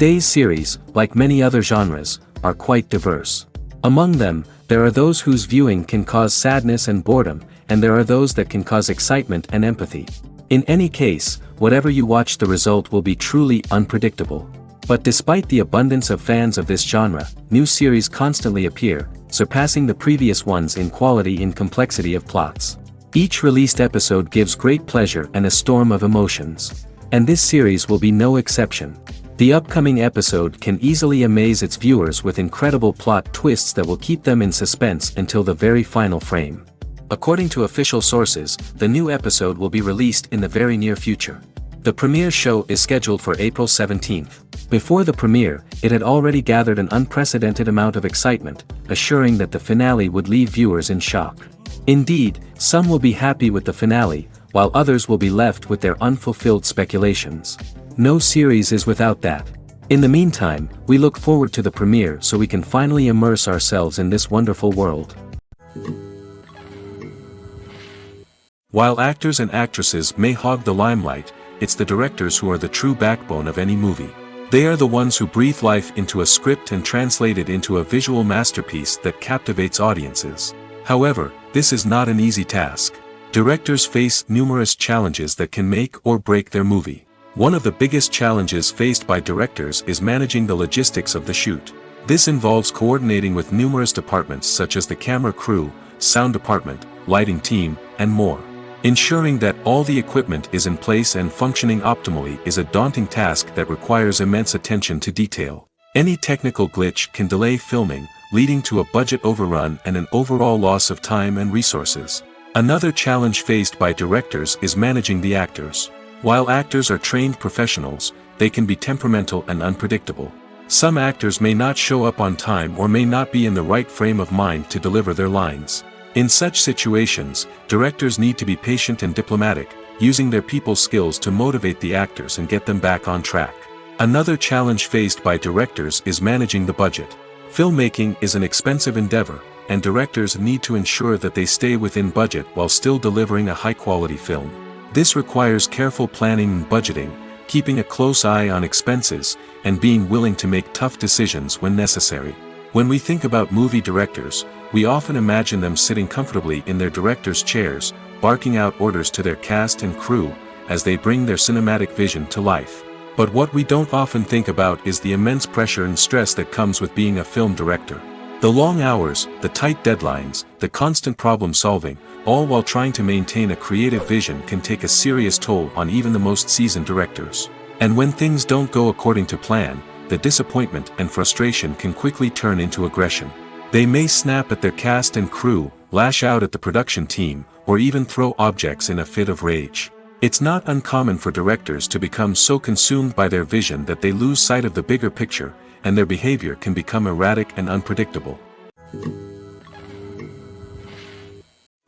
Today's series, like many other genres, are quite diverse. Among them, there are those whose viewing can cause sadness and boredom, and there are those that can cause excitement and empathy. In any case, whatever you watch, the result will be truly unpredictable. But despite the abundance of fans of this genre, new series constantly appear, surpassing the previous ones in quality and complexity of plots. Each released episode gives great pleasure and a storm of emotions. And this series will be no exception. The upcoming episode can easily amaze its viewers with incredible plot twists that will keep them in suspense until the very final frame. According to official sources, the new episode will be released in the very near future. The premiere show is scheduled for April 17th. Before the premiere, it had already gathered an unprecedented amount of excitement, assuring that the finale would leave viewers in shock. Indeed, some will be happy with the finale, while others will be left with their unfulfilled speculations. No series is without that. In the meantime, we look forward to the premiere so we can finally immerse ourselves in this wonderful world. While actors and actresses may hog the limelight, it's the directors who are the true backbone of any movie. They are the ones who breathe life into a script and translate it into a visual masterpiece that captivates audiences. However, this is not an easy task. Directors face numerous challenges that can make or break their movie. One of the biggest challenges faced by directors is managing the logistics of the shoot. This involves coordinating with numerous departments such as the camera crew, sound department, lighting team, and more. Ensuring that all the equipment is in place and functioning optimally is a daunting task that requires immense attention to detail. Any technical glitch can delay filming, leading to a budget overrun and an overall loss of time and resources. Another challenge faced by directors is managing the actors. While actors are trained professionals, they can be temperamental and unpredictable. Some actors may not show up on time or may not be in the right frame of mind to deliver their lines. In such situations, directors need to be patient and diplomatic, using their people skills to motivate the actors and get them back on track. Another challenge faced by directors is managing the budget. Filmmaking is an expensive endeavor, and directors need to ensure that they stay within budget while still delivering a high-quality film. This requires careful planning and budgeting, keeping a close eye on expenses, and being willing to make tough decisions when necessary. When we think about movie directors, we often imagine them sitting comfortably in their director's chairs, barking out orders to their cast and crew, as they bring their cinematic vision to life. But what we don't often think about is the immense pressure and stress that comes with being a film director. The long hours, the tight deadlines, the constant problem solving, all while trying to maintain a creative vision can take a serious toll on even the most seasoned directors. And when things don't go according to plan, the disappointment and frustration can quickly turn into aggression. They may snap at their cast and crew, lash out at the production team, or even throw objects in a fit of rage. It's not uncommon for directors to become so consumed by their vision that they lose sight of the bigger picture, and their behavior can become erratic and unpredictable.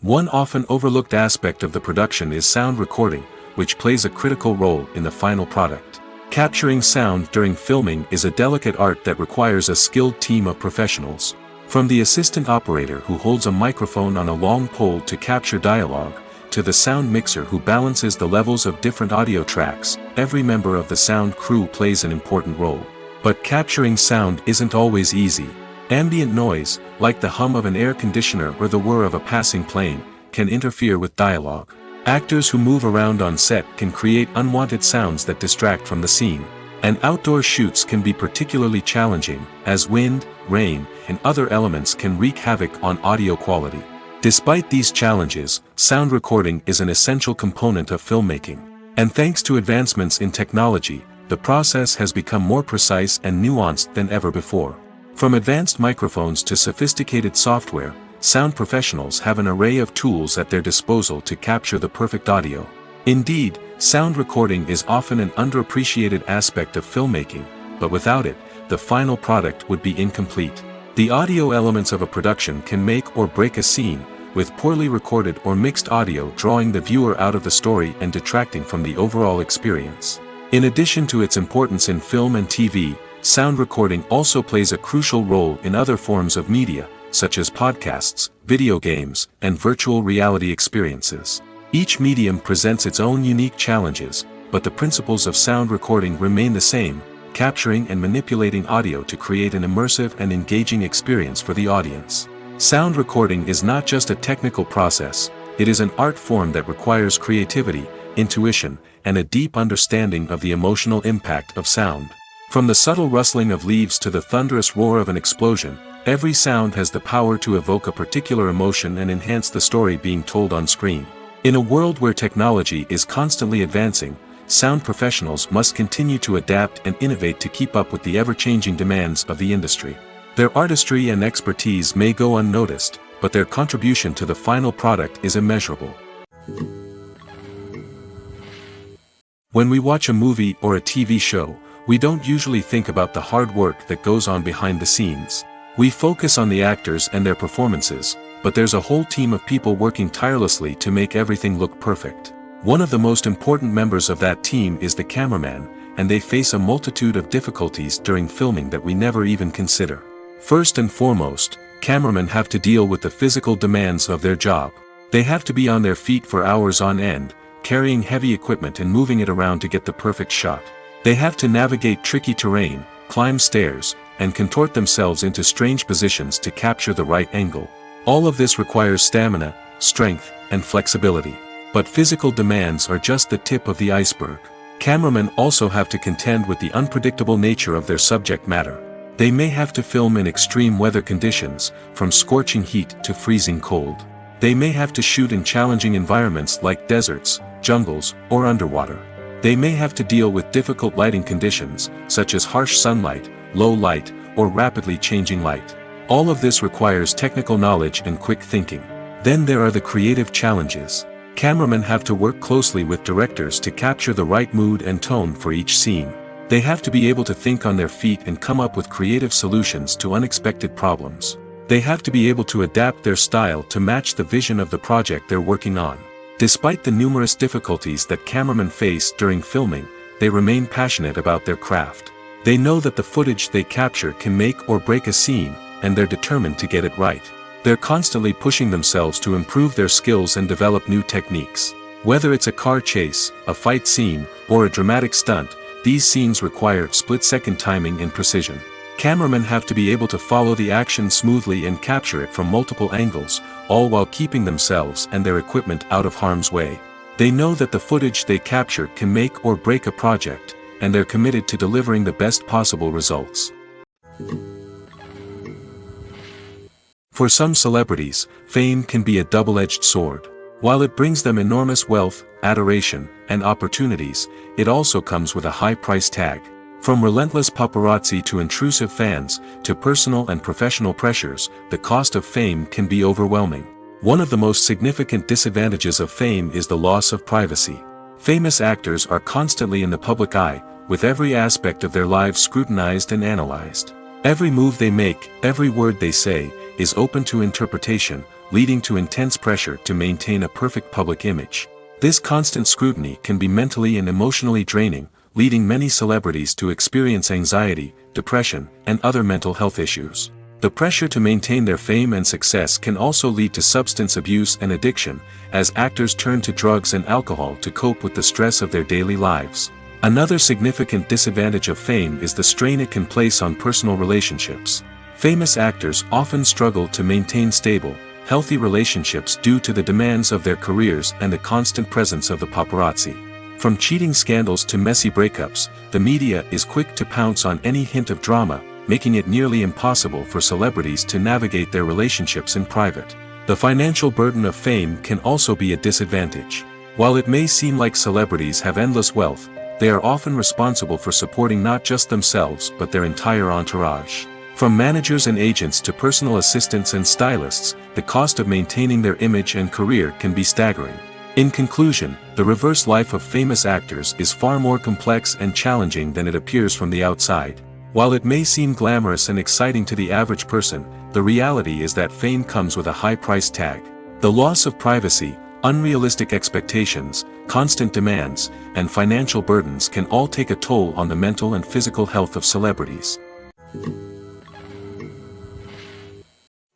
One often overlooked aspect of the production is sound recording, which plays a critical role in the final product. Capturing sound during filming is a delicate art that requires a skilled team of professionals. From the assistant operator who holds a microphone on a long pole to capture dialogue, to the sound mixer who balances the levels of different audio tracks, every member of the sound crew plays an important role. But capturing sound isn't always easy. Ambient noise, like the hum of an air conditioner or the whir of a passing plane, can interfere with dialogue. Actors who move around on set can create unwanted sounds that distract from the scene. And outdoor shoots can be particularly challenging, as wind, rain, and other elements can wreak havoc on audio quality. Despite these challenges, sound recording is an essential component of filmmaking. And thanks to advancements in technology, the process has become more precise and nuanced than ever before. From advanced microphones to sophisticated software, sound professionals have an array of tools at their disposal to capture the perfect audio. Indeed, sound recording is often an underappreciated aspect of filmmaking, but without it, the final product would be incomplete. The audio elements of a production can make or break a scene, with poorly recorded or mixed audio drawing the viewer out of the story and detracting from the overall experience. In addition to its importance in film and TV, sound recording also plays a crucial role in other forms of media, such as podcasts, video games, and virtual reality experiences. Each medium presents its own unique challenges, but the principles of sound recording remain the same: capturing and manipulating audio to create an immersive and engaging experience for the audience. Sound recording is not just a technical process, it is an art form that requires creativity, intuition, and a deep understanding of the emotional impact of sound. From the subtle rustling of leaves to the thunderous roar of an explosion, every sound has the power to evoke a particular emotion and enhance the story being told on screen. In a world where technology is constantly advancing, sound professionals must continue to adapt and innovate to keep up with the ever-changing demands of the industry. Their artistry and expertise may go unnoticed, but their contribution to the final product is immeasurable. When we watch a movie or a TV show, we don't usually think about the hard work that goes on behind the scenes. We focus on the actors and their performances, but there's a whole team of people working tirelessly to make everything look perfect. One of the most important members of that team is the cameraman, and they face a multitude of difficulties during filming that we never even consider. First and foremost, cameramen have to deal with the physical demands of their job. They have to be on their feet for hours on end, carrying heavy equipment and moving it around to get the perfect shot. They have to navigate tricky terrain, climb stairs, and contort themselves into strange positions to capture the right angle. All of this requires stamina, strength, and flexibility. But physical demands are just the tip of the iceberg. Cameramen also have to contend with the unpredictable nature of their subject matter. They may have to film in extreme weather conditions, from scorching heat to freezing cold. They may have to shoot in challenging environments like deserts, jungles, or underwater. They may have to deal with difficult lighting conditions, such as harsh sunlight, low light, or rapidly changing light. All of this requires technical knowledge and quick thinking. Then there are the creative challenges. Cameramen have to work closely with directors to capture the right mood and tone for each scene. They have to be able to think on their feet and come up with creative solutions to unexpected problems. They have to be able to adapt their style to match the vision of the project they're working on. Despite the numerous difficulties that cameramen face during filming, they remain passionate about their craft. They know that the footage they capture can make or break a scene, and they're determined to get it right. They're constantly pushing themselves to improve their skills and develop new techniques. Whether it's a car chase, a fight scene, or a dramatic stunt, these scenes require split-second timing and precision. Cameramen have to be able to follow the action smoothly and capture it from multiple angles, all while keeping themselves and their equipment out of harm's way. They know that the footage they capture can make or break a project, and they're committed to delivering the best possible results. For some celebrities, fame can be a double-edged sword. While it brings them enormous wealth, adoration, and opportunities, it also comes with a high price tag. From relentless paparazzi to intrusive fans, to personal and professional pressures, the cost of fame can be overwhelming. One of the most significant disadvantages of fame is the loss of privacy. Famous actors are constantly in the public eye, with every aspect of their lives scrutinized and analyzed. Every move they make, every word they say, is open to interpretation, leading to intense pressure to maintain a perfect public image. This constant scrutiny can be mentally and emotionally draining, leading many celebrities to experience anxiety, depression, and other mental health issues. The pressure to maintain their fame and success can also lead to substance abuse and addiction, as actors turn to drugs and alcohol to cope with the stress of their daily lives. Another significant disadvantage of fame is the strain it can place on personal relationships. Famous actors often struggle to maintain stable, healthy relationships due to the demands of their careers and the constant presence of the paparazzi. From cheating scandals to messy breakups, the media is quick to pounce on any hint of drama, making it nearly impossible for celebrities to navigate their relationships in private. The financial burden of fame can also be a disadvantage. While it may seem like celebrities have endless wealth, they are often responsible for supporting not just themselves but their entire entourage. From managers and agents to personal assistants and stylists, the cost of maintaining their image and career can be staggering. In conclusion, the reverse life of famous actors is far more complex and challenging than it appears from the outside. While it may seem glamorous and exciting to the average person, the reality is that fame comes with a high price tag. The loss of privacy, unrealistic expectations, constant demands, and financial burdens can all take a toll on the mental and physical health of celebrities.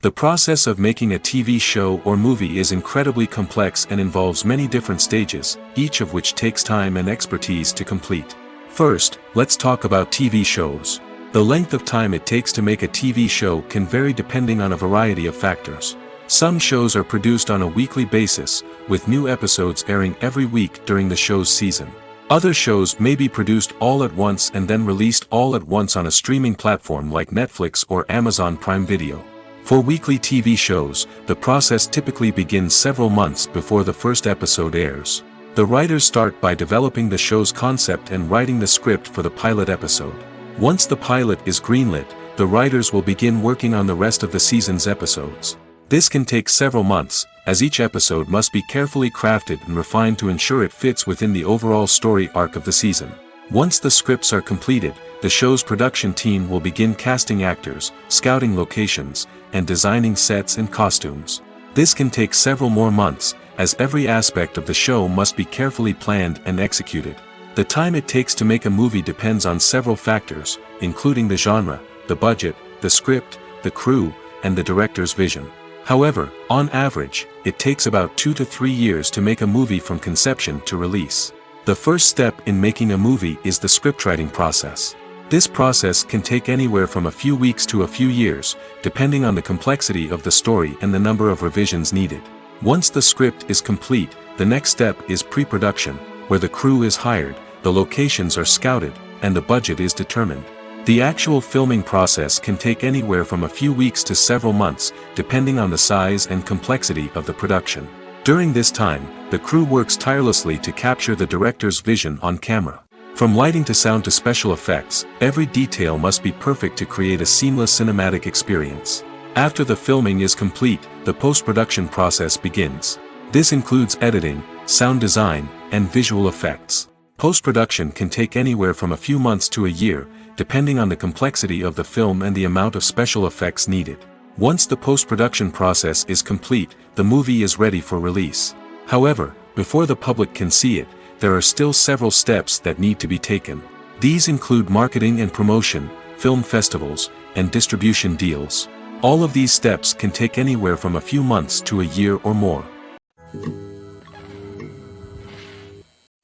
The process of making a TV show or movie is incredibly complex and involves many different stages, each of which takes time and expertise to complete. First, let's talk about TV shows. The length of time it takes to make a TV show can vary depending on a variety of factors. Some shows are produced on a weekly basis, with new episodes airing every week during the show's season. Other shows may be produced all at once and then released all at once on a streaming platform like Netflix or Amazon Prime Video. For weekly TV shows, the process typically begins several months before the first episode airs. The writers start by developing the show's concept and writing the script for the pilot episode. Once the pilot is greenlit, the writers will begin working on the rest of the season's episodes. This can take several months, as each episode must be carefully crafted and refined to ensure it fits within the overall story arc of the season. Once the scripts are completed, the show's production team will begin casting actors, scouting locations, and designing sets and costumes. This can take several more months, as every aspect of the show must be carefully planned and executed. The time it takes to make a movie depends on several factors, including the genre, the budget, the script, the crew, and the director's vision. However, on average, it takes about 2 to 3 years to make a movie from conception to release. The first step in making a movie is the scriptwriting process. This process can take anywhere from a few weeks to a few years, depending on the complexity of the story and the number of revisions needed. Once the script is complete, the next step is pre-production, where the crew is hired, the locations are scouted, and the budget is determined. The actual filming process can take anywhere from a few weeks to several months, depending on the size and complexity of the production. During this time, the crew works tirelessly to capture the director's vision on camera. From lighting to sound to special effects, every detail must be perfect to create a seamless cinematic experience. After the filming is complete, the post-production process begins. This includes editing, sound design, and visual effects. Post-production can take anywhere from a few months to a year, depending on the complexity of the film and the amount of special effects needed. Once the post-production process is complete, the movie is ready for release. However, before the public can see it, there are still several steps that need to be taken. These include marketing and promotion, film festivals, and distribution deals. All of these steps can take anywhere from a few months to a year or more.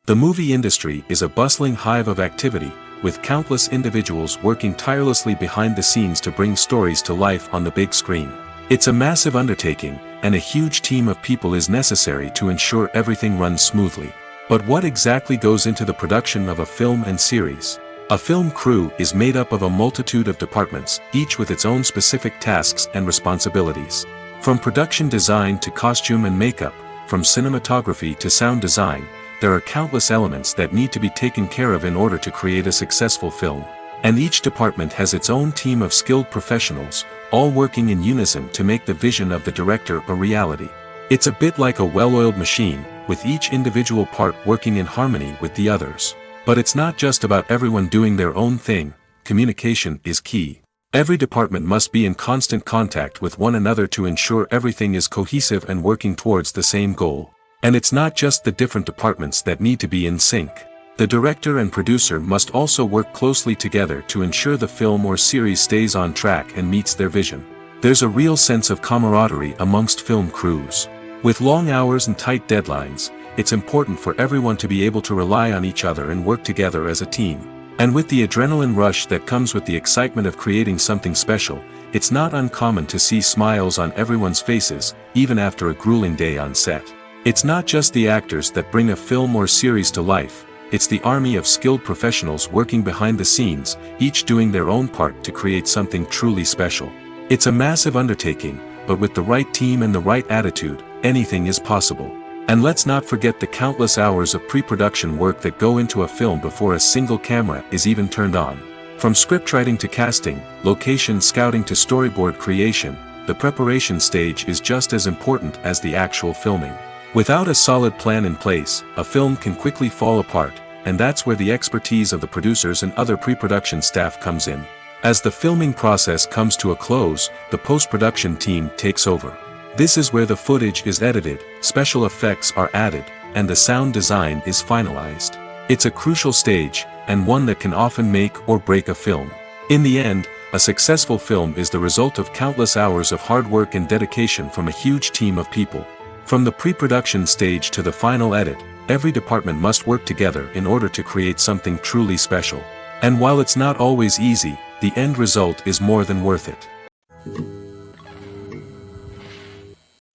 The movie industry is a bustling hive of activity, with countless individuals working tirelessly behind the scenes to bring stories to life on the big screen. It's a massive undertaking, and a huge team of people is necessary to ensure everything runs smoothly. But what exactly goes into the production of a film and series? A film crew is made up of a multitude of departments, each with its own specific tasks and responsibilities. From production design to costume and makeup, from cinematography to sound design, there are countless elements that need to be taken care of in order to create a successful film. And each department has its own team of skilled professionals, all working in unison to make the vision of the director a reality. It's a bit like a well-oiled machine, with each individual part working in harmony with the others. But it's not just about everyone doing their own thing, communication is key. Every department must be in constant contact with one another to ensure everything is cohesive and working towards the same goal. And it's not just the different departments that need to be in sync. The director and producer must also work closely together to ensure the film or series stays on track and meets their vision. There's a real sense of camaraderie amongst film crews. With long hours and tight deadlines, it's important for everyone to be able to rely on each other and work together as a team. And with the adrenaline rush that comes with the excitement of creating something special, it's not uncommon to see smiles on everyone's faces, even after a grueling day on set. It's not just the actors that bring a film or series to life, it's the army of skilled professionals working behind the scenes, each doing their own part to create something truly special. It's a massive undertaking, but with the right team and the right attitude, anything is possible. And let's not forget the countless hours of pre-production work that go into a film before a single camera is even turned on. From scriptwriting to casting, location scouting to storyboard creation, the preparation stage is just as important as the actual filming. Without a solid plan in place, a film can quickly fall apart, and that's where the expertise of the producers and other pre-production staff comes in. As the filming process comes to a close, the post-production team takes over. This is where the footage is edited, special effects are added, and the sound design is finalized. It's a crucial stage, and one that can often make or break a film. In the end, a successful film is the result of countless hours of hard work and dedication from a huge team of people. From the pre-production stage to the final edit, Every department must work together in order to create something truly special. And while it's not always easy, the end result is more than worth it.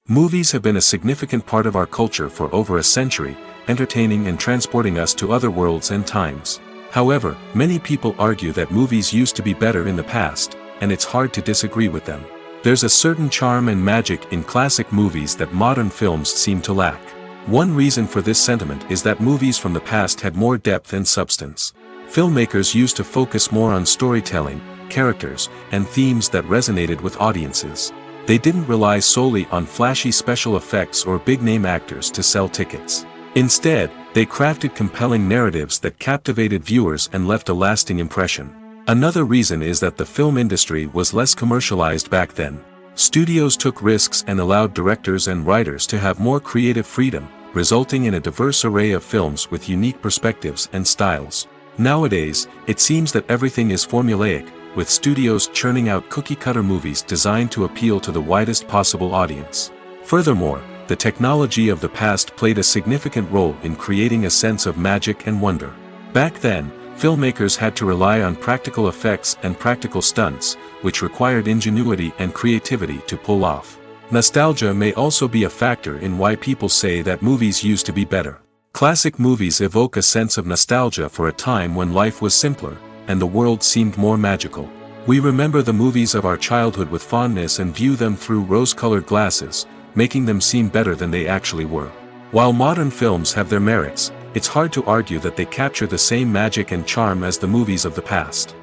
Movies have been a significant part of our culture for over a century, entertaining and transporting us to other worlds and times. However, many people argue that movies used to be better in the past, and it's hard to disagree with them. There's a certain charm and magic in classic movies that modern films seem to lack. One reason for this sentiment is that movies from the past had more depth and substance. Filmmakers used to focus more on storytelling, characters, and themes that resonated with audiences. They didn't rely solely on flashy special effects or big-name actors to sell tickets. Instead, they crafted compelling narratives that captivated viewers and left a lasting impression. Another reason is that the film industry was less commercialized back then. Studios took risks and allowed directors and writers to have more creative freedom, resulting in a diverse array of films with unique perspectives and styles. Nowadays, it seems that everything is formulaic, with studios churning out cookie-cutter movies designed to appeal to the widest possible audience. Furthermore, the technology of the past played a significant role in creating a sense of magic and wonder. Back then, filmmakers had to rely on practical effects and practical stunts, which required ingenuity and creativity to pull off. Nostalgia may also be a factor in why people say that movies used to be better. Classic movies evoke a sense of nostalgia for a time when life was simpler, and the world seemed more magical. We remember the movies of our childhood with fondness and view them through rose-colored glasses, making them seem better than they actually were. While modern films have their merits, it's hard to argue that they capture the same magic and charm as the movies of the past.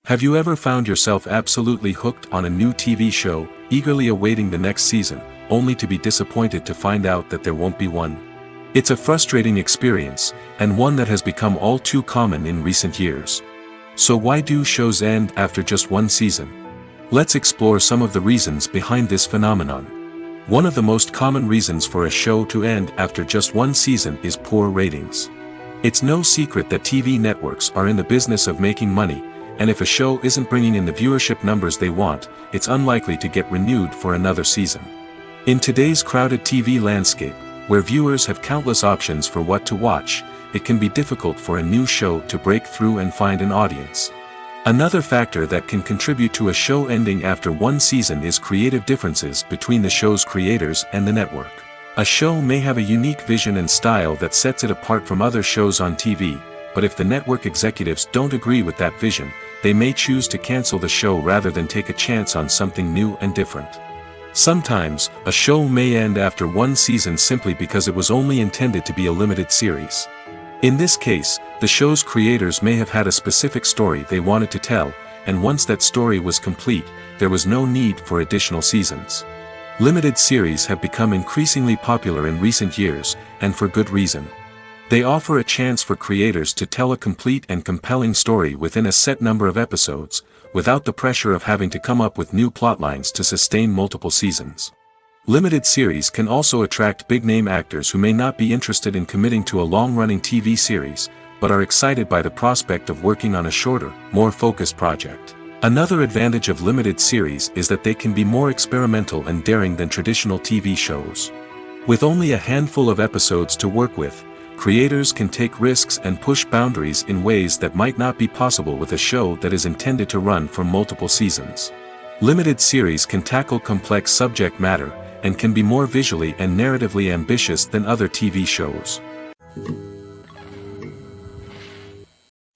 Have you ever found yourself absolutely hooked on a new TV show, eagerly awaiting the next season, only to be disappointed to find out that there won't be one? It's a frustrating experience, and one that has become all too common in recent years. So why do shows end after just one season? Let's explore some of the reasons behind this phenomenon. One of the most common reasons for a show to end after just one season is poor ratings. It's no secret that TV networks are in the business of making money, and if a show isn't bringing in the viewership numbers they want, it's unlikely to get renewed for another season. In today's crowded TV landscape, where viewers have countless options for what to watch, it can be difficult for a new show to break through and find an audience. Another factor that can contribute to a show ending after one season is creative differences between the show's creators and the network. A show may have a unique vision and style that sets it apart from other shows on TV, but if the network executives don't agree with that vision, they may choose to cancel the show rather than take a chance on something new and different. Sometimes, a show may end after one season simply because it was only intended to be a limited series. In this case, the show's creators may have had a specific story they wanted to tell, and once that story was complete, there was no need for additional seasons. Limited series have become increasingly popular in recent years, and for good reason. They offer a chance for creators to tell a complete and compelling story within a set number of episodes, without the pressure of having to come up with new plotlines to sustain multiple seasons. Limited series can also attract big-name actors who may not be interested in committing to a long-running TV series, but are excited by the prospect of working on a shorter, more focused project. Another advantage of limited series is that they can be more experimental and daring than traditional TV shows. With only a handful of episodes to work with, creators can take risks and push boundaries in ways that might not be possible with a show that is intended to run for multiple seasons. Limited series can tackle complex subject matter, and can be more visually and narratively ambitious than other TV shows.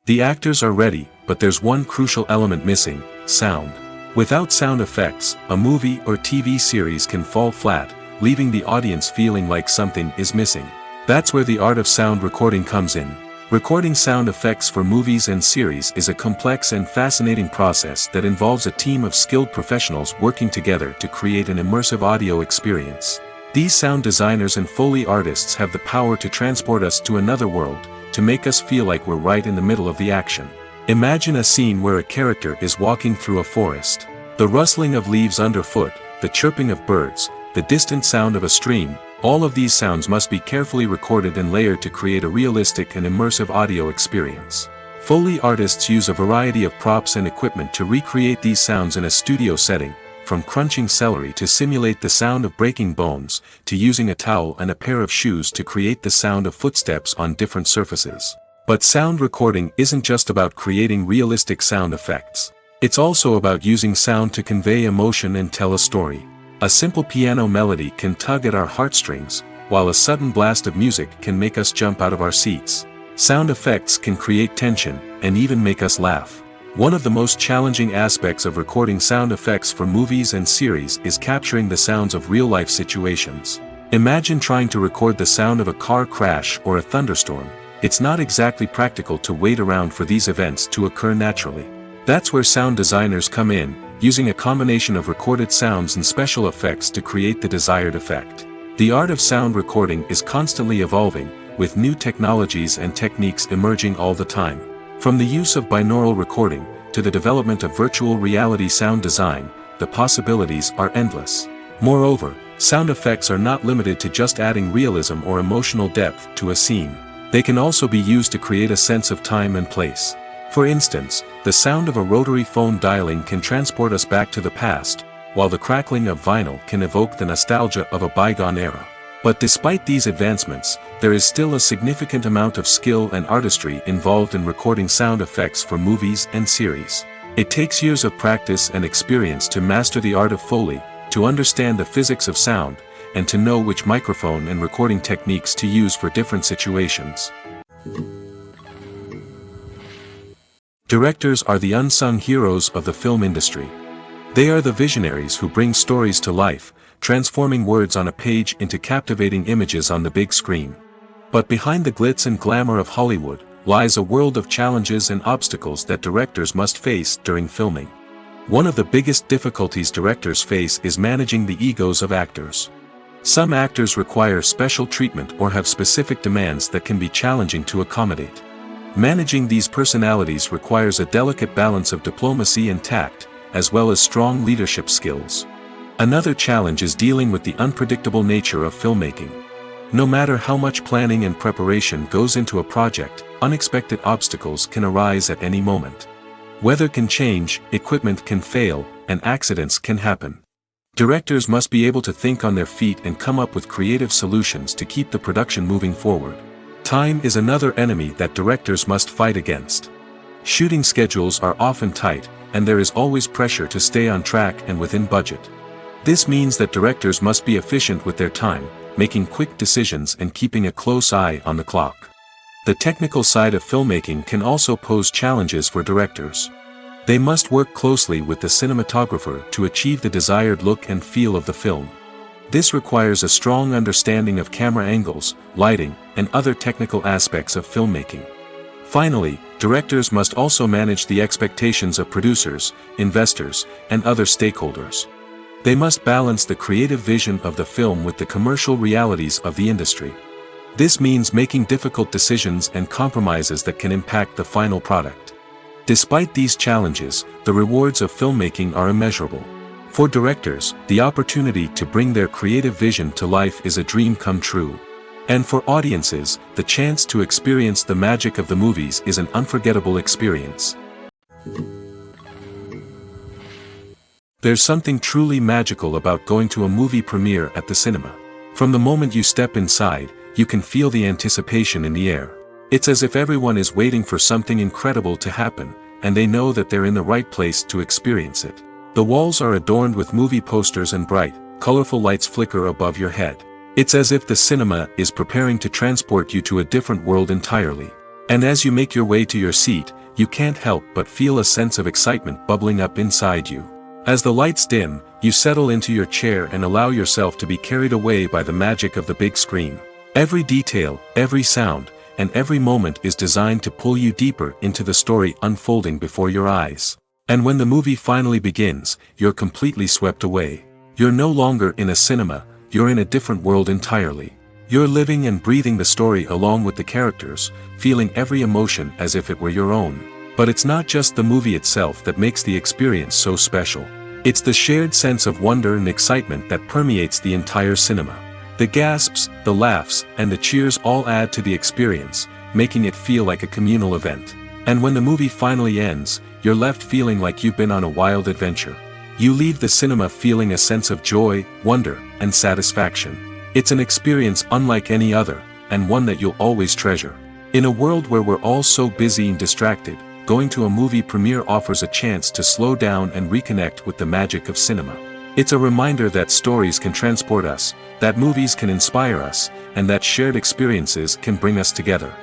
The actors are ready, but there's one crucial element missing: sound. Without sound effects, a movie or TV series can fall flat, leaving the audience feeling like something is missing. That's where the art of sound recording comes in. Recording sound effects for movies and series is a complex and fascinating process that involves a team of skilled professionals working together to create an immersive audio experience. These sound designers and Foley artists have the power to transport us to another world, to make us feel like we're right in the middle of the action. Imagine a scene where a character is walking through a forest. The rustling of leaves underfoot, the chirping of birds, the distant sound of a stream, all of these sounds must be carefully recorded and layered to create a realistic and immersive audio experience. Foley artists use a variety of props and equipment to recreate these sounds in a studio setting, from crunching celery to simulate the sound of breaking bones, to using a towel and a pair of shoes to create the sound of footsteps on different surfaces. But sound recording isn't just about creating realistic sound effects. It's also about using sound to convey emotion and tell a story. A simple piano melody can tug at our heartstrings, while a sudden blast of music can make us jump out of our seats. Sound effects can create tension, and even make us laugh. One of the most challenging aspects of recording sound effects for movies and series is capturing the sounds of real-life situations. Imagine trying to record the sound of a car crash or a thunderstorm. It's not exactly practical to wait around for these events to occur naturally. That's where sound designers come in, using a combination of recorded sounds and special effects to create the desired effect. The art of sound recording is constantly evolving, with new technologies and techniques emerging all the time. From the use of binaural recording, to the development of virtual reality sound design, the possibilities are endless. Moreover, sound effects are not limited to just adding realism or emotional depth to a scene. They can also be used to create a sense of time and place. For instance, the sound of a rotary phone dialing can transport us back to the past, while the crackling of vinyl can evoke the nostalgia of a bygone era. But despite these advancements, there is still a significant amount of skill and artistry involved in recording sound effects for movies and series. It takes years of practice and experience to master the art of Foley, to understand the physics of sound, and to know which microphone and recording techniques to use for different situations. Directors are the unsung heroes of the film industry. They are the visionaries who bring stories to life, transforming words on a page into captivating images on the big screen. But behind the glitz and glamour of Hollywood, lies a world of challenges and obstacles that directors must face during filming. One of the biggest difficulties directors face is managing the egos of actors. Some actors require special treatment or have specific demands that can be challenging to accommodate. Managing these personalities requires a delicate balance of diplomacy and tact, as well as strong leadership skills. Another challenge is dealing with the unpredictable nature of filmmaking. No matter how much planning and preparation goes into a project, unexpected obstacles can arise at any moment. Weather can change, equipment can fail, and accidents can happen. Directors must be able to think on their feet and come up with creative solutions to keep the production moving forward. Time is another enemy that directors must fight against. Shooting schedules are often tight, and there is always pressure to stay on track and within budget. This means that directors must be efficient with their time, making quick decisions and keeping a close eye on the clock. The technical side of filmmaking can also pose challenges for directors. They must work closely with the cinematographer to achieve the desired look and feel of the film. This requires a strong understanding of camera angles, lighting, and other technical aspects of filmmaking. Finally, directors must also manage the expectations of producers, investors, and other stakeholders. They must balance the creative vision of the film with the commercial realities of the industry. This means making difficult decisions and compromises that can impact the final product. Despite these challenges, the rewards of filmmaking are immeasurable. For directors, the opportunity to bring their creative vision to life is a dream come true. And for audiences, the chance to experience the magic of the movies is an unforgettable experience. There's something truly magical about going to a movie premiere at the cinema. From the moment you step inside, you can feel the anticipation in the air. It's as if everyone is waiting for something incredible to happen, and they know that they're in the right place to experience it. The walls are adorned with movie posters and bright, colorful lights flicker above your head. It's as if the cinema is preparing to transport you to a different world entirely. And as you make your way to your seat, you can't help but feel a sense of excitement bubbling up inside you. As the lights dim, you settle into your chair and allow yourself to be carried away by the magic of the big screen. Every detail, every sound, and every moment is designed to pull you deeper into the story unfolding before your eyes. And when the movie finally begins, you're completely swept away. You're no longer in a cinema, you're in a different world entirely. You're living and breathing the story along with the characters, feeling every emotion as if it were your own. But it's not just the movie itself that makes the experience so special. It's the shared sense of wonder and excitement that permeates the entire cinema. The gasps, the laughs, and the cheers all add to the experience, making it feel like a communal event. And when the movie finally ends, you're left feeling like you've been on a wild adventure. You leave the cinema feeling a sense of joy, wonder, and satisfaction. It's an experience unlike any other, and one that you'll always treasure. In a world where we're all so busy and distracted, going to a movie premiere offers a chance to slow down and reconnect with the magic of cinema. It's a reminder that stories can transport us, that movies can inspire us, and that shared experiences can bring us together.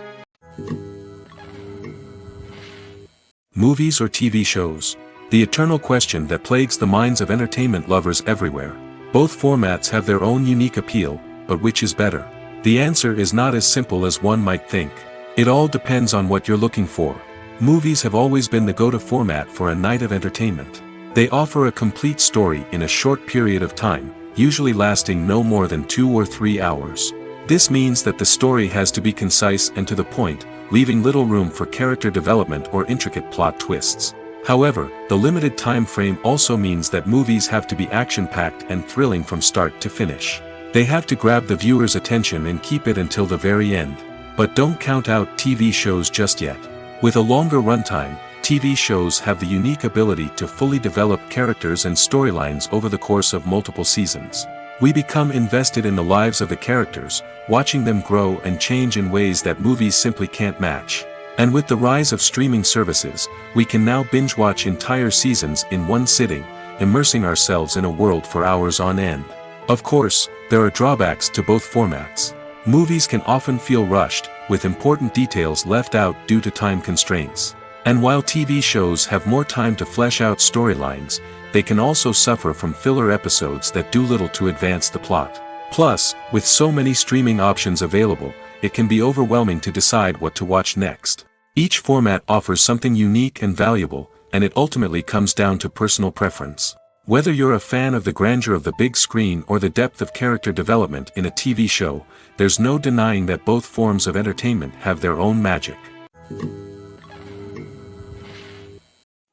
Movies or TV shows? The eternal question that plagues the minds of entertainment lovers everywhere. Both formats have their own unique appeal, but which is better? The answer is not as simple as one might think. It all depends on what you're looking for. Movies have always been the go-to format for a night of entertainment. They offer a complete story in a short period of time, usually lasting no more than 2 or 3 hours. This means that the story has to be concise and to the point, leaving little room for character development or intricate plot twists. However, the limited time frame also means that movies have to be action-packed and thrilling from start to finish. They have to grab the viewer's attention and keep it until the very end. But don't count out TV shows just yet. With a longer runtime, TV shows have the unique ability to fully develop characters and storylines over the course of multiple seasons. We become invested in the lives of the characters, watching them grow and change in ways that movies simply can't match. And with the rise of streaming services, we can now binge-watch entire seasons in one sitting, immersing ourselves in a world for hours on end. Of course, there are drawbacks to both formats. Movies can often feel rushed, with important details left out due to time constraints. And while TV shows have more time to flesh out storylines, they can also suffer from filler episodes that do little to advance the plot. Plus, with so many streaming options available, it can be overwhelming to decide what to watch next. Each format offers something unique and valuable, and it ultimately comes down to personal preference. Whether you're a fan of the grandeur of the big screen or the depth of character development in a TV show, there's no denying that both forms of entertainment have their own magic.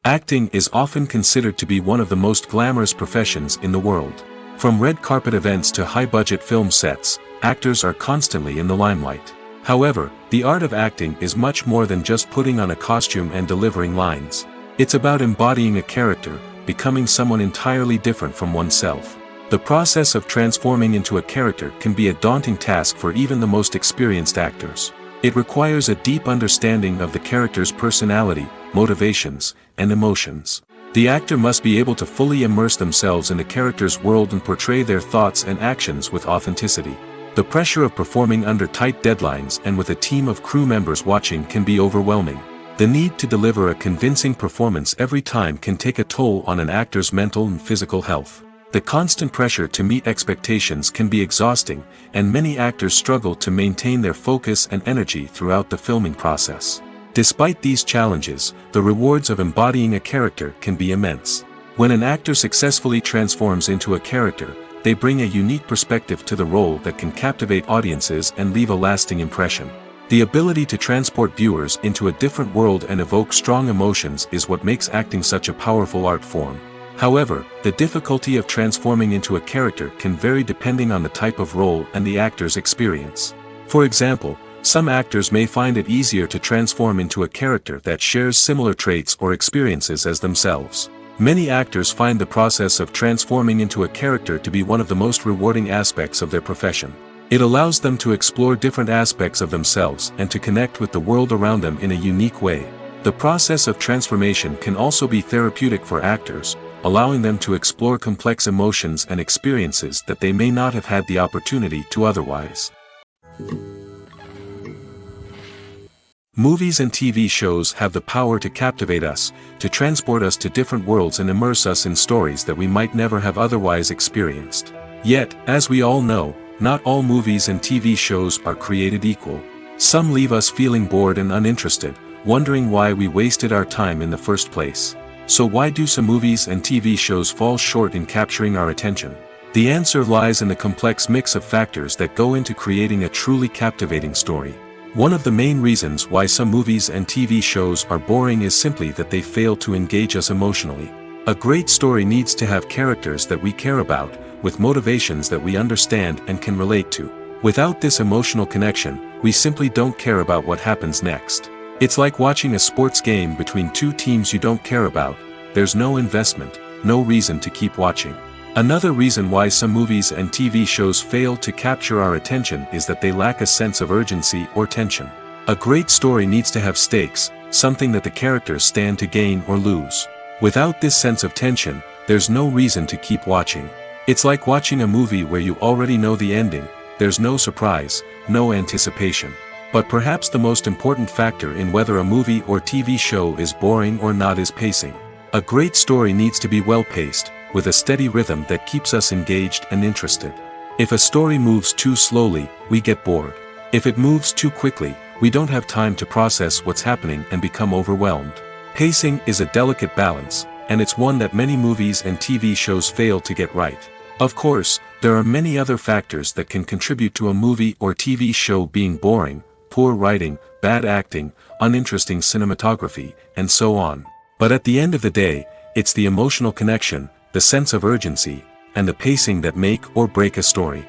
Acting is often considered to be one of the most glamorous professions in the world. From red carpet events to high-budget film sets, actors are constantly in the limelight. However, the art of acting is much more than just putting on a costume and delivering lines. It's about embodying a character, becoming someone entirely different from oneself. The process of transforming into a character can be a daunting task for even the most experienced actors. It requires a deep understanding of the character's personality, motivations, and emotions. The actor must be able to fully immerse themselves in the character's world and portray their thoughts and actions with authenticity. The pressure of performing under tight deadlines and with a team of crew members watching can be overwhelming. The need to deliver a convincing performance every time can take a toll on an actor's mental and physical health. The constant pressure to meet expectations can be exhausting, and many actors struggle to maintain their focus and energy throughout the filming process. Despite these challenges, the rewards of embodying a character can be immense. When an actor successfully transforms into a character, they bring a unique perspective to the role that can captivate audiences and leave a lasting impression. The ability to transport viewers into a different world and evoke strong emotions is what makes acting such a powerful art form. However, the difficulty of transforming into a character can vary depending on the type of role and the actor's experience. For example, some actors may find it easier to transform into a character that shares similar traits or experiences as themselves. Many actors find the process of transforming into a character to be one of the most rewarding aspects of their profession. It allows them to explore different aspects of themselves and to connect with the world around them in a unique way. The process of transformation can also be therapeutic for actors, allowing them to explore complex emotions and experiences that they may not have had the opportunity to otherwise. Movies and TV shows have the power to captivate us, to transport us to different worlds and immerse us in stories that we might never have otherwise experienced. Yet, as we all know, not all movies and TV shows are created equal. Some leave us feeling bored and uninterested, wondering why we wasted our time in the first place. So why do some movies and TV shows fall short in capturing our attention? The answer lies in the complex mix of factors that go into creating a truly captivating story. One of the main reasons why some movies and TV shows are boring is simply that they fail to engage us emotionally. A great story needs to have characters that we care about, with motivations that we understand and can relate to. Without this emotional connection, we simply don't care about what happens next. It's like watching a sports game between two teams you don't care about. There's no investment, no reason to keep watching. Another reason why some movies and TV shows fail to capture our attention is that they lack a sense of urgency or tension. A great story needs to have stakes, something that the characters stand to gain or lose. Without this sense of tension, there's no reason to keep watching. It's like watching a movie where you already know the ending, there's no surprise, no anticipation. But perhaps the most important factor in whether a movie or TV show is boring or not is pacing. A great story needs to be well-paced, with a steady rhythm that keeps us engaged and interested. If a story moves too slowly, we get bored. If it moves too quickly, we don't have time to process what's happening and become overwhelmed. Pacing is a delicate balance, and it's one that many movies and TV shows fail to get right. Of course, there are many other factors that can contribute to a movie or TV show being boring: poor writing, bad acting, uninteresting cinematography, and so on. But at the end of the day, it's the emotional connection, the sense of urgency, and the pacing that make or break a story.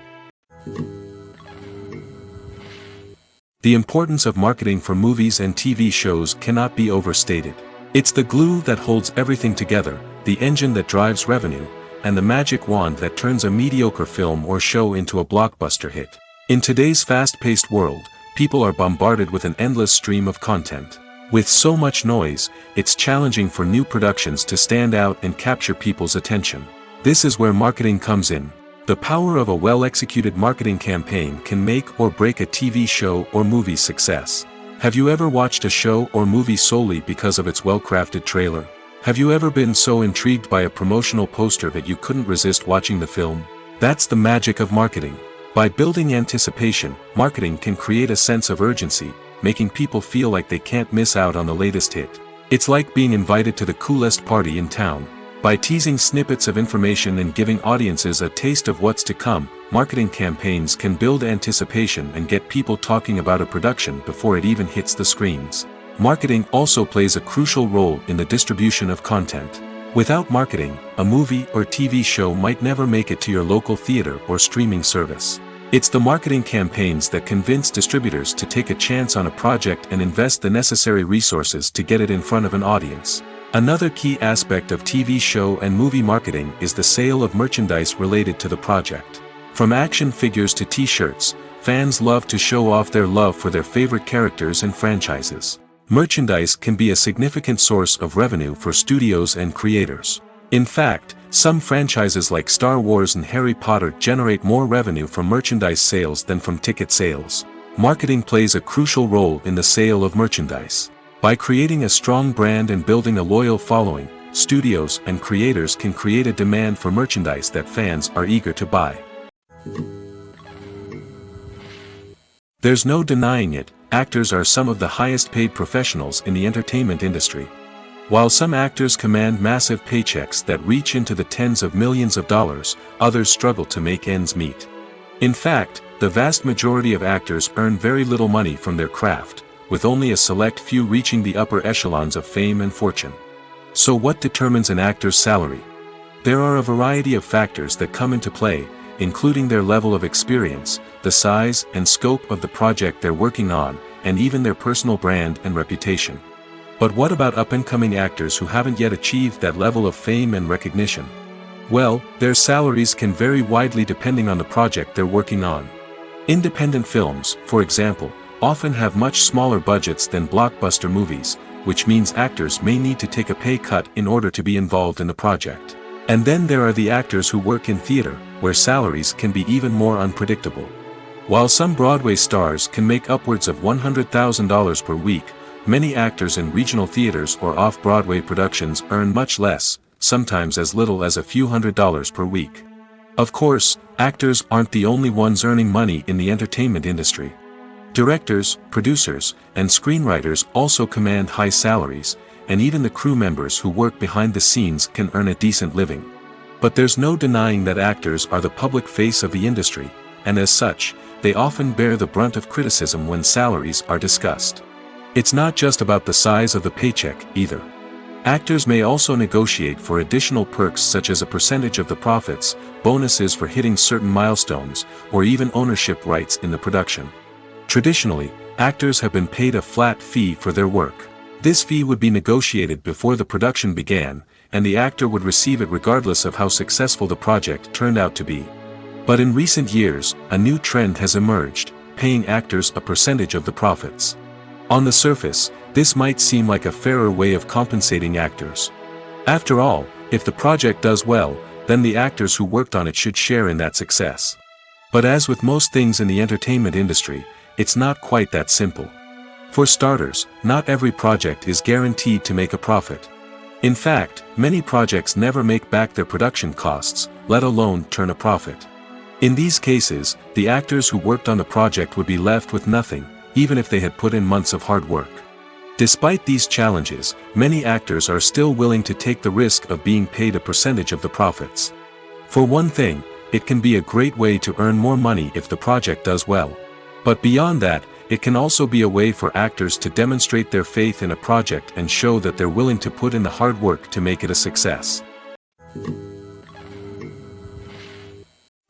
The importance of marketing for movies and TV shows cannot be overstated. It's the glue that holds everything together, the engine that drives revenue, and the magic wand that turns a mediocre film or show into a blockbuster hit. In today's fast-paced world, people are bombarded with an endless stream of content. With so much noise, it's challenging for new productions to stand out and capture people's attention. This is where marketing comes in. The power of a well-executed marketing campaign can make or break a TV show or movie's success. Have you ever watched a show or movie solely because of its well-crafted trailer? Have you ever been so intrigued by a promotional poster that you couldn't resist watching the film? That's the magic of marketing. By building anticipation, marketing can create a sense of urgency, making people feel like they can't miss out on the latest hit. It's like being invited to the coolest party in town. By teasing snippets of information and giving audiences a taste of what's to come, marketing campaigns can build anticipation and get people talking about a production before it even hits the screens. Marketing also plays a crucial role in the distribution of content. Without marketing, a movie or TV show might never make it to your local theater or streaming service. It's the marketing campaigns that convince distributors to take a chance on a project and invest the necessary resources to get it in front of an audience. Another key aspect of TV show and movie marketing is the sale of merchandise related to the project. From action figures to t-shirts, fans love to show off their love for their favorite characters and franchises. Merchandise can be a significant source of revenue for studios and creators. In fact, some franchises like Star Wars and Harry Potter generate more revenue from merchandise sales than from ticket sales. Marketing plays a crucial role in the sale of merchandise. By creating a strong brand and building a loyal following, studios and creators can create a demand for merchandise that fans are eager to buy. There's no denying it, actors are some of the highest paid professionals in the entertainment industry. While some actors command massive paychecks that reach into the tens of millions of dollars, others struggle to make ends meet. In fact, the vast majority of actors earn very little money from their craft, with only a select few reaching the upper echelons of fame and fortune. So what determines an actor's salary? There are a variety of factors that come into play, including their level of experience, the size and scope of the project they're working on, and even their personal brand and reputation. But what about up-and-coming actors who haven't yet achieved that level of fame and recognition? Well, their salaries can vary widely depending on the project they're working on. Independent films, for example, often have much smaller budgets than blockbuster movies, which means actors may need to take a pay cut in order to be involved in the project. And then there are the actors who work in theater, where salaries can be even more unpredictable. While some Broadway stars can make upwards of $100,000 per week, many actors in regional theaters or off-Broadway productions earn much less, sometimes as little as a few $100s per week. Of course, actors aren't the only ones earning money in the entertainment industry. Directors, producers, and screenwriters also command high salaries, and even the crew members who work behind the scenes can earn a decent living. But there's no denying that actors are the public face of the industry, and as such, they often bear the brunt of criticism when salaries are discussed. It's not just about the size of the paycheck, either. Actors may also negotiate for additional perks such as a percentage of the profits, bonuses for hitting certain milestones, or even ownership rights in the production. Traditionally, actors have been paid a flat fee for their work. This fee would be negotiated before the production began, and the actor would receive it regardless of how successful the project turned out to be. But in recent years, a new trend has emerged, paying actors a percentage of the profits. On the surface, this might seem like a fairer way of compensating actors. After all, if the project does well, then the actors who worked on it should share in that success. But as with most things in the entertainment industry, it's not quite that simple. For starters, not every project is guaranteed to make a profit. In fact, many projects never make back their production costs, let alone turn a profit. In these cases, the actors who worked on the project would be left with nothing, even if they had put in months of hard work. Despite these challenges, many actors are still willing to take the risk of being paid a percentage of the profits. For one thing, it can be a great way to earn more money if the project does well. But beyond that, it can also be a way for actors to demonstrate their faith in a project and show that they're willing to put in the hard work to make it a success.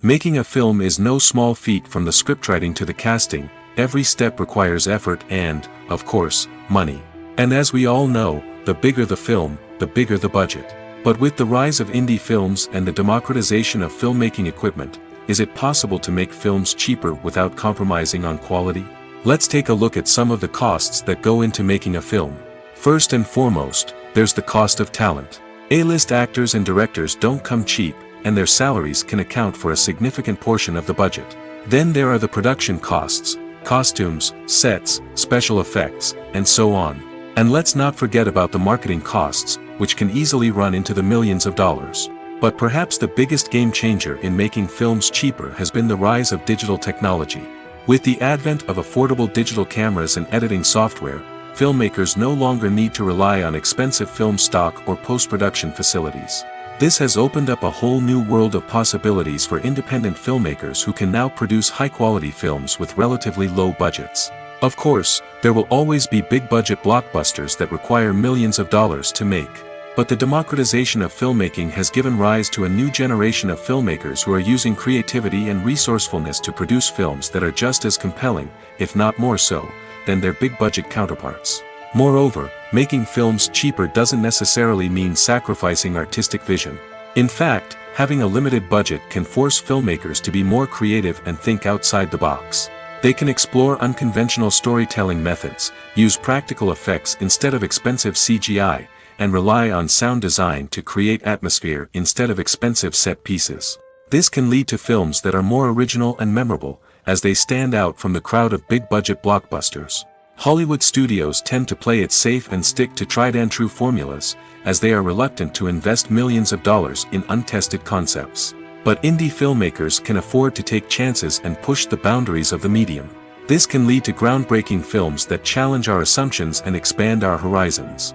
Making a film is no small feat. From the scriptwriting to the casting, every step requires effort and, of course, money. And as we all know, the bigger the film, the bigger the budget. But with the rise of indie films and the democratization of filmmaking equipment, is it possible to make films cheaper without compromising on quality? Let's take a look at some of the costs that go into making a film. First and foremost, there's the cost of talent. A-list actors and directors don't come cheap, and their salaries can account for a significant portion of the budget. Then there are the production costs, costumes, sets, special effects, and so on. And let's not forget about the marketing costs, which can easily run into the millions of dollars. But perhaps the biggest game changer in making films cheaper has been the rise of digital technology. With the advent of affordable digital cameras and editing software, filmmakers no longer need to rely on expensive film stock or post-production facilities. This has opened up a whole new world of possibilities for independent filmmakers who can now produce high-quality films with relatively low budgets. Of course, there will always be big-budget blockbusters that require millions of dollars to make. But the democratization of filmmaking has given rise to a new generation of filmmakers who are using creativity and resourcefulness to produce films that are just as compelling, if not more so, than their big-budget counterparts. Moreover, making films cheaper doesn't necessarily mean sacrificing artistic vision. In fact, having a limited budget can force filmmakers to be more creative and think outside the box. They can explore unconventional storytelling methods, use practical effects instead of expensive CGI, and rely on sound design to create atmosphere instead of expensive set pieces. This can lead to films that are more original and memorable, as they stand out from the crowd of big-budget blockbusters. Hollywood studios tend to play it safe and stick to tried-and-true formulas, as they are reluctant to invest millions of dollars in untested concepts. But indie filmmakers can afford to take chances and push the boundaries of the medium. This can lead to groundbreaking films that challenge our assumptions and expand our horizons.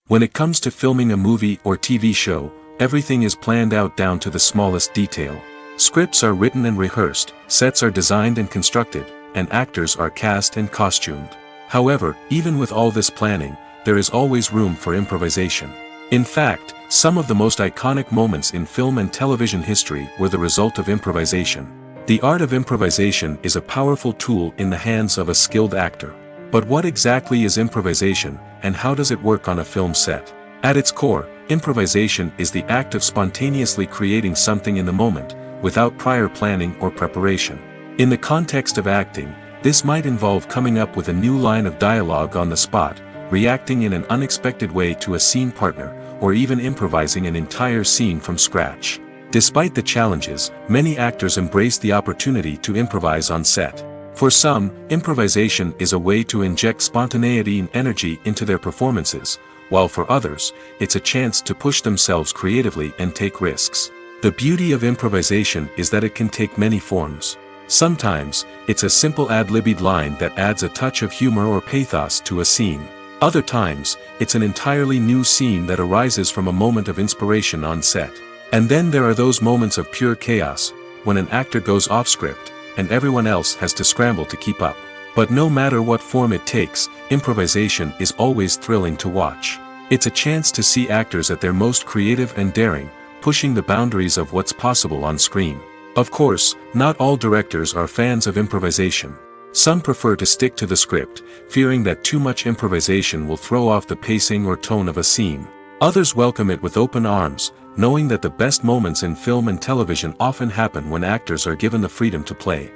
When it comes to filming a movie or TV show, everything is planned out down to the smallest detail. Scripts are written and rehearsed, sets are designed and constructed, and actors are cast and costumed. However, even with all this planning, there is always room for improvisation. In fact, some of the most iconic moments in film and television history were the result of improvisation. The art of improvisation is a powerful tool in the hands of a skilled actor. But what exactly is improvisation, and how does it work on a film set? At its core, improvisation is the act of spontaneously creating something in the moment, without prior planning or preparation. In the context of acting, this might involve coming up with a new line of dialogue on the spot, reacting in an unexpected way to a scene partner, or even improvising an entire scene from scratch. Despite the challenges, many actors embrace the opportunity to improvise on set. For some, improvisation is a way to inject spontaneity and energy into their performances, while for others, it's a chance to push themselves creatively and take risks. The beauty of improvisation is that it can take many forms. Sometimes, it's a simple ad-libbed line that adds a touch of humor or pathos to a scene. Other times, it's an entirely new scene that arises from a moment of inspiration on set. And then there are those moments of pure chaos, when an actor goes off script, and everyone else has to scramble to keep up. But no matter what form it takes, improvisation is always thrilling to watch. It's a chance to see actors at their most creative and daring, pushing the boundaries of what's possible on screen. Of course, not all directors are fans of improvisation. Some prefer to stick to the script, fearing that too much improvisation will throw off the pacing or tone of a scene. Others welcome it with open arms, knowing that the best moments in film and television often happen when actors are given the freedom to play.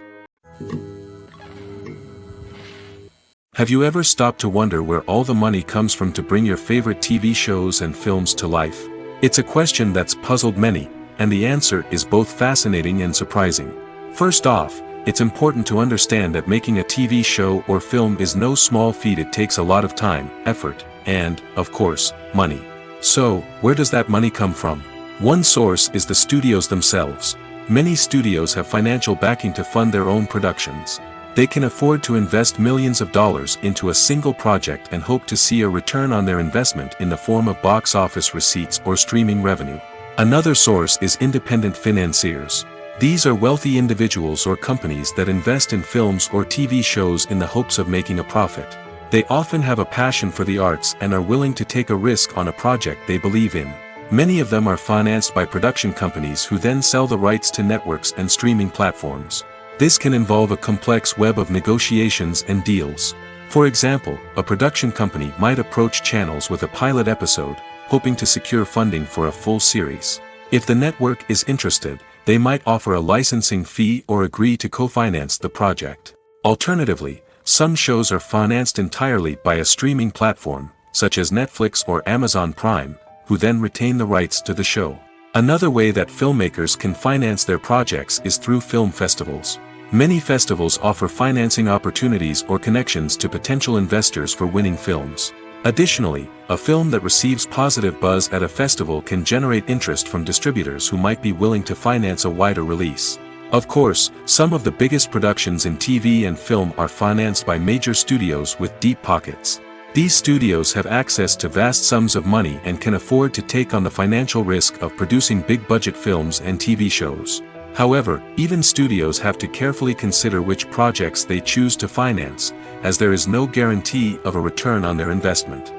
Have you ever stopped to wonder where all the money comes from to bring your favorite TV shows and films to life? It's a question that's puzzled many, and the answer is both fascinating and surprising. First off, it's important to understand that making a TV show or film is no small feat. It takes a lot of time, effort, and, of course, money. So, where does that money come from? One source is the studios themselves. Many studios have financial backing to fund their own productions. They can afford to invest millions of dollars into a single project and hope to see a return on their investment in the form of box office receipts or streaming revenue. Another source is independent financiers. These are wealthy individuals or companies that invest in films or TV shows in the hopes of making a profit. They often have a passion for the arts and are willing to take a risk on a project they believe in. Many of them are financed by production companies who then sell the rights to networks and streaming platforms. This can involve a complex web of negotiations and deals. For example, a production company might approach channels with a pilot episode, hoping to secure funding for a full series. If the network is interested, they might offer a licensing fee or agree to co-finance the project. Alternatively, some shows are financed entirely by a streaming platform, such as Netflix or Amazon Prime, who then retain the rights to the show. Another way that filmmakers can finance their projects is through film festivals. Many festivals offer financing opportunities or connections to potential investors for winning films. Additionally, a film that receives positive buzz at a festival can generate interest from distributors who might be willing to finance a wider release. Of course, some of the biggest productions in TV and film are financed by major studios with deep pockets. These studios have access to vast sums of money and can afford to take on the financial risk of producing big-budget films and TV shows. However, even studios have to carefully consider which projects they choose to finance, as there is no guarantee of a return on their investment.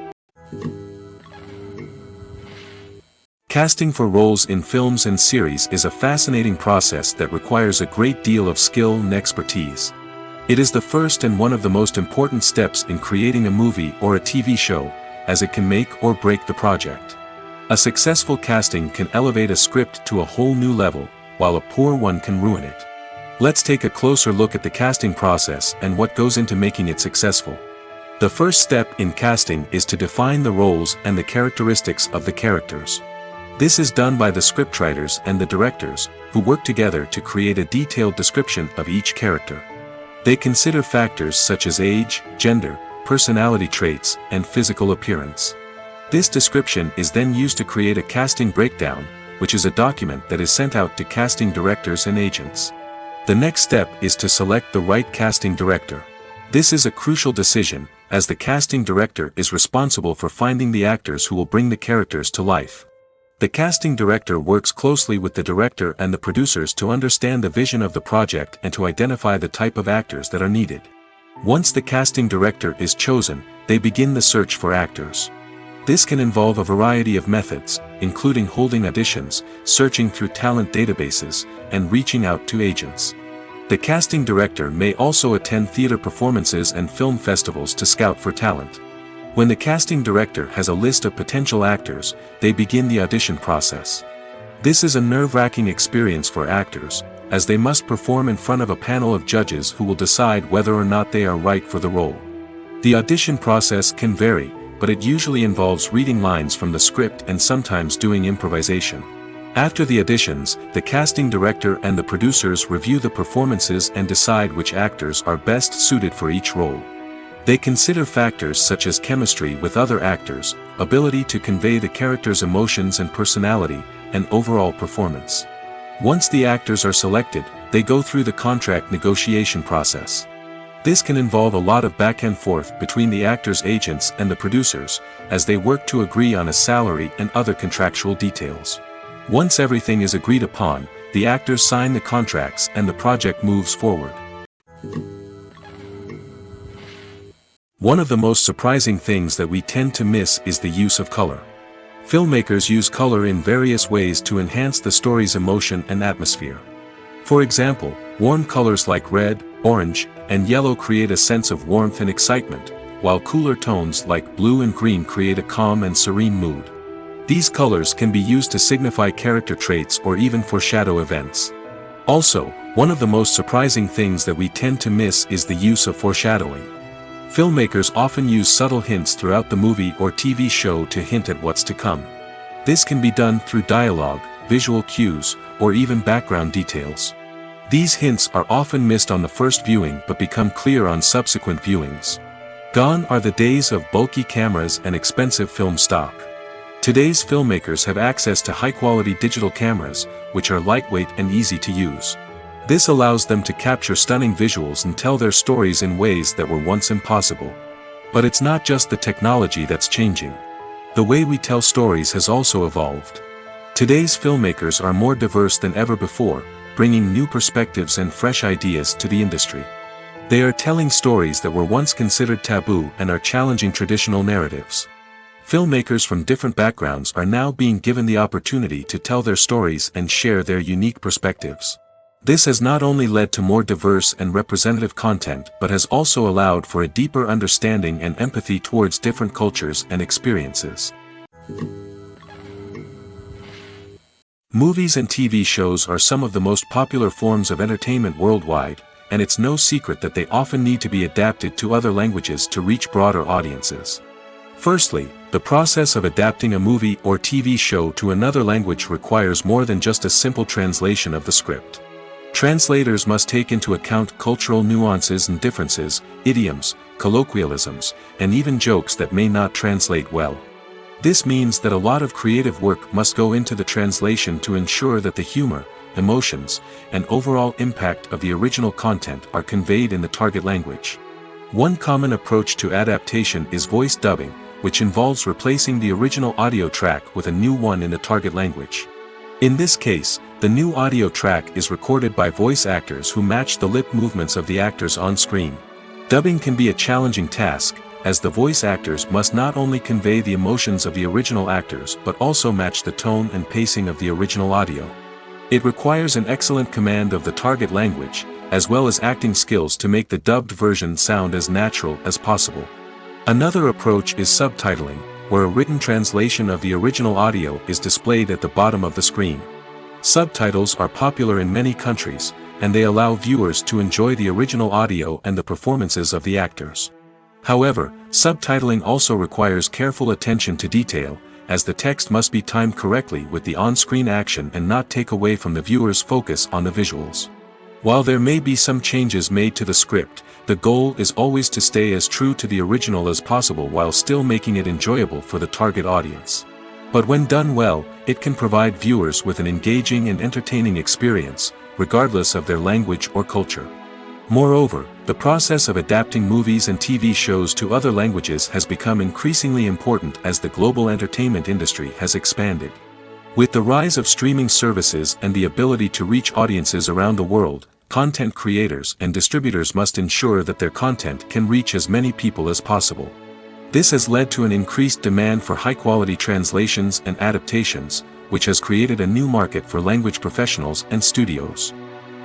Casting for roles in films and series is a fascinating process that requires a great deal of skill and expertise. It is the first and one of the most important steps in creating a movie or a TV show, as it can make or break the project. A successful casting can elevate a script to a whole new level, while a poor one can ruin it. Let's take a closer look at the casting process and what goes into making it successful. The first step in casting is to define the roles and the characteristics of the characters. This is done by the scriptwriters and the directors, who work together to create a detailed description of each character. They consider factors such as age, gender, personality traits, and physical appearance. This description is then used to create a casting breakdown, which is a document that is sent out to casting directors and agents. The next step is to select the right casting director. This is a crucial decision, as the casting director is responsible for finding the actors who will bring the characters to life. The casting director works closely with the director and the producers to understand the vision of the project and to identify the type of actors that are needed. Once the casting director is chosen, they begin the search for actors. This can involve a variety of methods, including holding auditions, searching through talent databases, and reaching out to agents. The casting director may also attend theater performances and film festivals to scout for talent. When the casting director has a list of potential actors, they begin the audition process. This is a nerve-wracking experience for actors, as they must perform in front of a panel of judges who will decide whether or not they are right for the role. The audition process can vary, but it usually involves reading lines from the script and sometimes doing improvisation. After the auditions, the casting director and the producers review the performances and decide which actors are best suited for each role. They consider factors such as chemistry with other actors, ability to convey the character's emotions and personality, and overall performance. Once the actors are selected, they go through the contract negotiation process. This can involve a lot of back and forth between the actors' agents and the producers, as they work to agree on a salary and other contractual details. Once everything is agreed upon, the actors sign the contracts and the project moves forward. One of the most surprising things that we tend to miss is the use of color. Filmmakers use color in various ways to enhance the story's emotion and atmosphere. For example, warm colors like red, orange, and yellow create a sense of warmth and excitement, while cooler tones like blue and green create a calm and serene mood. These colors can be used to signify character traits or even foreshadow events. Also, one of the most surprising things that we tend to miss is the use of foreshadowing. Filmmakers often use subtle hints throughout the movie or TV show to hint at what's to come. This can be done through dialogue, visual cues, or even background details. These hints are often missed on the first viewing but become clear on subsequent viewings. Gone are the days of bulky cameras and expensive film stock. Today's filmmakers have access to high-quality digital cameras, which are lightweight and easy to use. This allows them to capture stunning visuals and tell their stories in ways that were once impossible. But it's not just the technology that's changing. The way we tell stories has also evolved. Today's filmmakers are more diverse than ever before, bringing new perspectives and fresh ideas to the industry. They are telling stories that were once considered taboo and are challenging traditional narratives. Filmmakers from different backgrounds are now being given the opportunity to tell their stories and share their unique perspectives. This has not only led to more diverse and representative content but has also allowed for a deeper understanding and empathy towards different cultures and experiences. Movies and TV shows are some of the most popular forms of entertainment worldwide, and it's no secret that they often need to be adapted to other languages to reach broader audiences. Firstly, the process of adapting a movie or TV show to another language requires more than just a simple translation of the script. Translators must take into account cultural nuances and differences, idioms, colloquialisms, and even jokes that may not translate well. This means that a lot of creative work must go into the translation to ensure that the humor, emotions, and overall impact of the original content are conveyed in the target language. One common approach to adaptation is voice dubbing, which involves replacing the original audio track with a new one in the target language. In this case, the new audio track is recorded by voice actors who match the lip movements of the actors on screen. Dubbing can be a challenging task, as the voice actors must not only convey the emotions of the original actors but also match the tone and pacing of the original audio. It requires an excellent command of the target language, as well as acting skills to make the dubbed version sound as natural as possible. Another approach is subtitling, where a written translation of the original audio is displayed at the bottom of the screen. Subtitles are popular in many countries, and they allow viewers to enjoy the original audio and the performances of the actors. However, subtitling also requires careful attention to detail, as the text must be timed correctly with the on-screen action and not take away from the viewer's focus on the visuals. While there may be some changes made to the script, the goal is always to stay as true to the original as possible while still making it enjoyable for the target audience. But when done well, it can provide viewers with an engaging and entertaining experience, regardless of their language or culture. Moreover, the process of adapting movies and TV shows to other languages has become increasingly important as the global entertainment industry has expanded. With the rise of streaming services and the ability to reach audiences around the world, content creators and distributors must ensure that their content can reach as many people as possible. This has led to an increased demand for high-quality translations and adaptations, which has created a new market for language professionals and studios.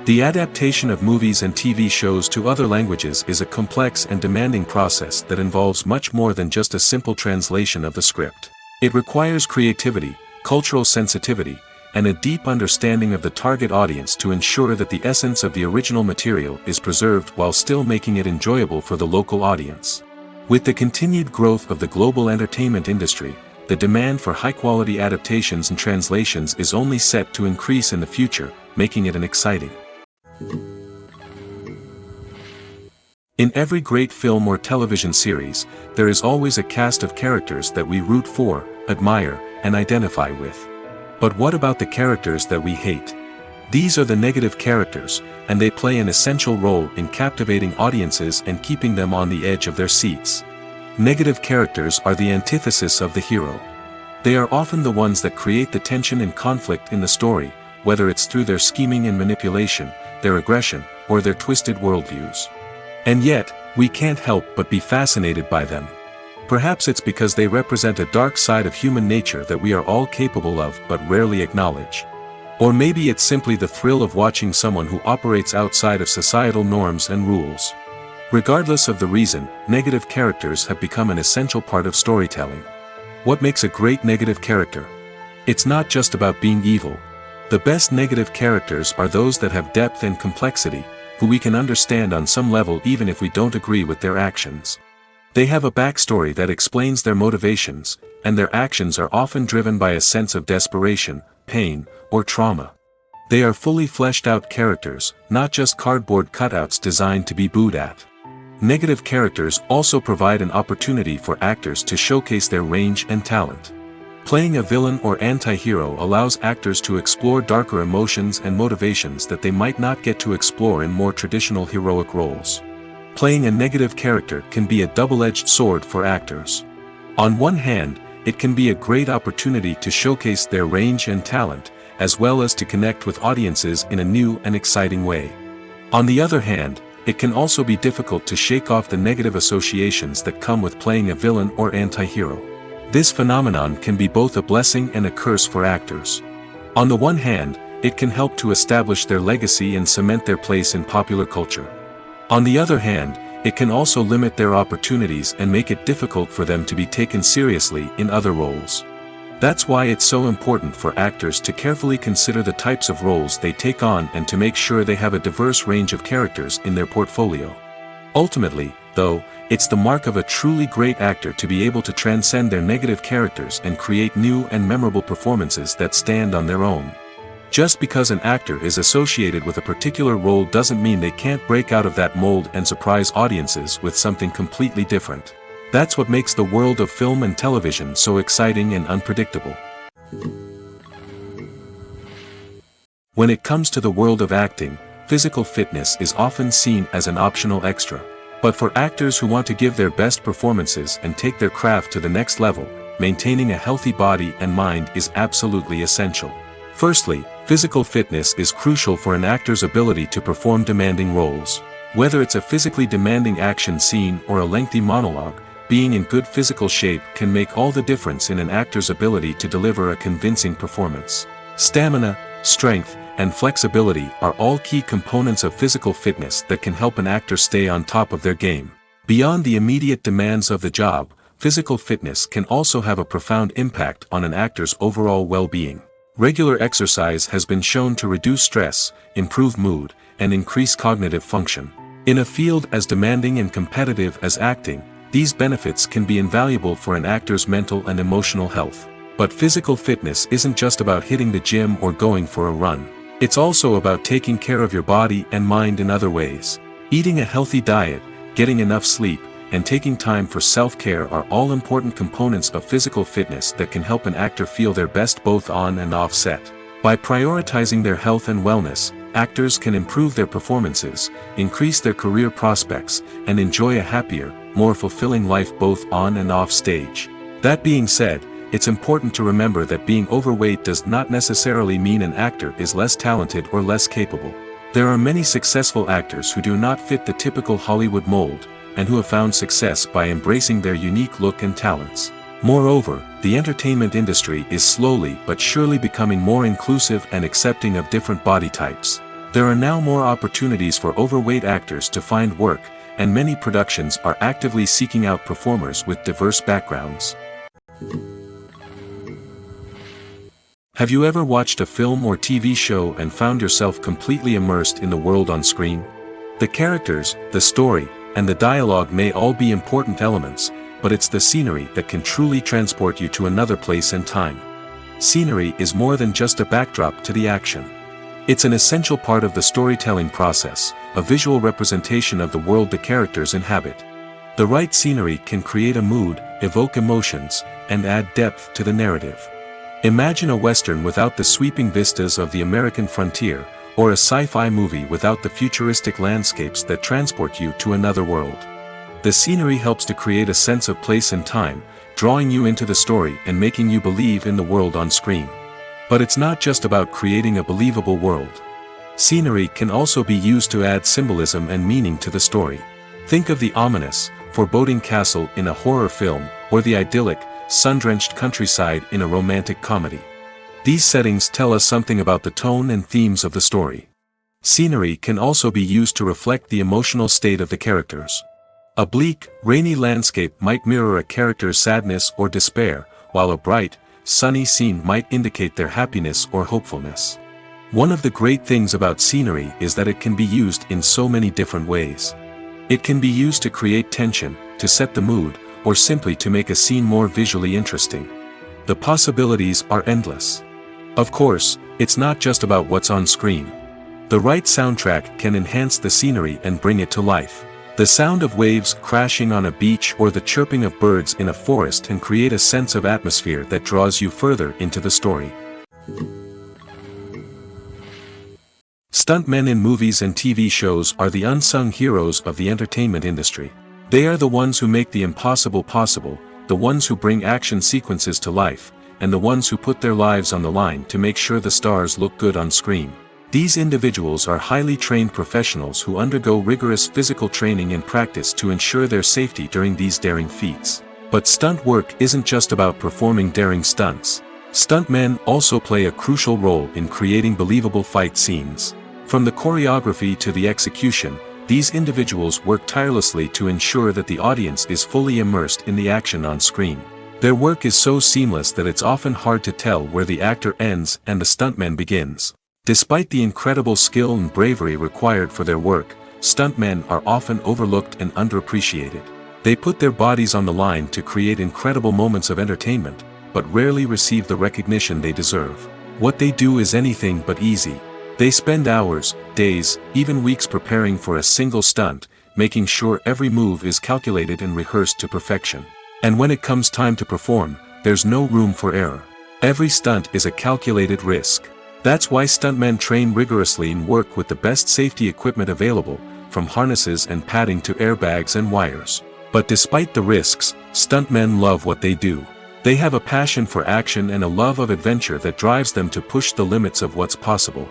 The adaptation of movies and TV shows to other languages is a complex and demanding process that involves much more than just a simple translation of the script. It requires creativity, cultural sensitivity, and a deep understanding of the target audience to ensure that the essence of the original material is preserved while still making it enjoyable for the local audience. With the continued growth of the global entertainment industry, the demand for high-quality adaptations and translations is only set to increase in the future, making it an exciting. In every great film or television series, there is always a cast of characters that we root for, admire, and identify with. But what about the characters that we hate? These are the negative characters, and they play an essential role in captivating audiences and keeping them on the edge of their seats. Negative characters are the antithesis of the hero. They are often the ones that create the tension and conflict in the story, whether it's through their scheming and manipulation, their aggression, or their twisted worldviews. And yet, we can't help but be fascinated by them. Perhaps it's because they represent a dark side of human nature that we are all capable of but rarely acknowledge. Or maybe it's simply the thrill of watching someone who operates outside of societal norms and rules. Regardless of the reason, negative characters have become an essential part of storytelling. What makes a great negative character? It's not just about being evil. The best negative characters are those that have depth and complexity, who we can understand on some level even if we don't agree with their actions. They have a backstory that explains their motivations, and their actions are often driven by a sense of desperation, pain, or trauma. They are fully fleshed out characters, not just cardboard cutouts designed to be booed at. Negative characters also provide an opportunity for actors to showcase their range and talent. Playing a villain or anti-hero allows actors to explore darker emotions and motivations that they might not get to explore in more traditional heroic roles. Playing a negative character can be a double-edged sword for actors. On one hand, it can be a great opportunity to showcase their range and talent, as well as to connect with audiences in a new and exciting way. On the other hand, it can also be difficult to shake off the negative associations that come with playing a villain or anti-hero. This phenomenon can be both a blessing and a curse for actors. On the one hand, it can help to establish their legacy and cement their place in popular culture. On the other hand, it can also limit their opportunities and make it difficult for them to be taken seriously in other roles. That's why it's so important for actors to carefully consider the types of roles they take on and to make sure they have a diverse range of characters in their portfolio. Ultimately, though, it's the mark of a truly great actor to be able to transcend their negative characters and create new and memorable performances that stand on their own. Just because an actor is associated with a particular role doesn't mean they can't break out of that mold and surprise audiences with something completely different. That's what makes the world of film and television so exciting and unpredictable. When it comes to the world of acting, physical fitness is often seen as an optional extra. But for actors who want to give their best performances and take their craft to the next level, maintaining a healthy body and mind is absolutely essential. Firstly, physical fitness is crucial for an actor's ability to perform demanding roles. Whether it's a physically demanding action scene or a lengthy monologue, being in good physical shape can make all the difference in an actor's ability to deliver a convincing performance. Stamina, strength, and flexibility are all key components of physical fitness that can help an actor stay on top of their game. Beyond the immediate demands of the job, physical fitness can also have a profound impact on an actor's overall well-being. Regular exercise has been shown to reduce stress, improve mood, and increase cognitive function. In a field as demanding and competitive as acting, these benefits can be invaluable for an actor's mental and emotional health. But physical fitness isn't just about hitting the gym or going for a run. It's also about taking care of your body and mind in other ways. Eating a healthy diet, getting enough sleep, and taking time for self-care are all important components of physical fitness that can help an actor feel their best both on and off set. By prioritizing their health and wellness, actors can improve their performances, increase their career prospects, and enjoy a happier, more fulfilling life both on and off stage. That being said, it's important to remember that being overweight does not necessarily mean an actor is less talented or less capable. There are many successful actors who do not fit the typical Hollywood mold, and who have found success by embracing their unique look and talents. Moreover, the entertainment industry is slowly but surely becoming more inclusive and accepting of different body types. There are now more opportunities for overweight actors to find work, and many productions are actively seeking out performers with diverse backgrounds. Have you ever watched a film or TV show and found yourself completely immersed in the world on screen? The characters, the story, and the dialogue may all be important elements, but it's the scenery that can truly transport you to another place and time. Scenery is more than just a backdrop to the action. It's an essential part of the storytelling process, a visual representation of the world the characters inhabit. The right scenery can create a mood, evoke emotions, and add depth to the narrative. Imagine a Western without the sweeping vistas of the American frontier, or a sci-fi movie without the futuristic landscapes that transport you to another world. The scenery helps to create a sense of place and time, drawing you into the story and making you believe in the world on screen. But it's not just about creating a believable world. Scenery can also be used to add symbolism and meaning to the story. Think of the ominous, foreboding castle in a horror film, or the idyllic, sun-drenched countryside in a romantic comedy. These settings tell us something about the tone and themes of the story. Scenery can also be used to reflect the emotional state of the characters. A bleak, rainy landscape might mirror a character's sadness or despair, while a bright, sunny scene might indicate their happiness or hopefulness. One of the great things about scenery is that it can be used in so many different ways. It can be used to create tension, to set the mood, or simply to make a scene more visually interesting. The possibilities are endless. Of course, it's not just about what's on screen. The right soundtrack can enhance the scenery and bring it to life. The sound of waves crashing on a beach or the chirping of birds in a forest can create a sense of atmosphere that draws you further into the story. Stuntmen in movies and TV shows are the unsung heroes of the entertainment industry. They are the ones who make the impossible possible, the ones who bring action sequences to life, and the ones who put their lives on the line to make sure the stars look good on screen. These individuals are highly trained professionals who undergo rigorous physical training and practice to ensure their safety during these daring feats. But stunt work isn't just about performing daring stunts. Stuntmen also play a crucial role in creating believable fight scenes. From the choreography to the execution, these individuals work tirelessly to ensure that the audience is fully immersed in the action on screen. Their work is so seamless that it's often hard to tell where the actor ends and the stuntman begins. Despite the incredible skill and bravery required for their work, stuntmen are often overlooked and underappreciated. They put their bodies on the line to create incredible moments of entertainment, but rarely receive the recognition they deserve. What they do is anything but easy. They spend hours, days, even weeks preparing for a single stunt, making sure every move is calculated and rehearsed to perfection. And when it comes time to perform, there's no room for error. Every stunt is a calculated risk. That's why stuntmen train rigorously and work with the best safety equipment available, from harnesses and padding to airbags and wires. But despite the risks, stuntmen love what they do. They have a passion for action and a love of adventure that drives them to push the limits of what's possible.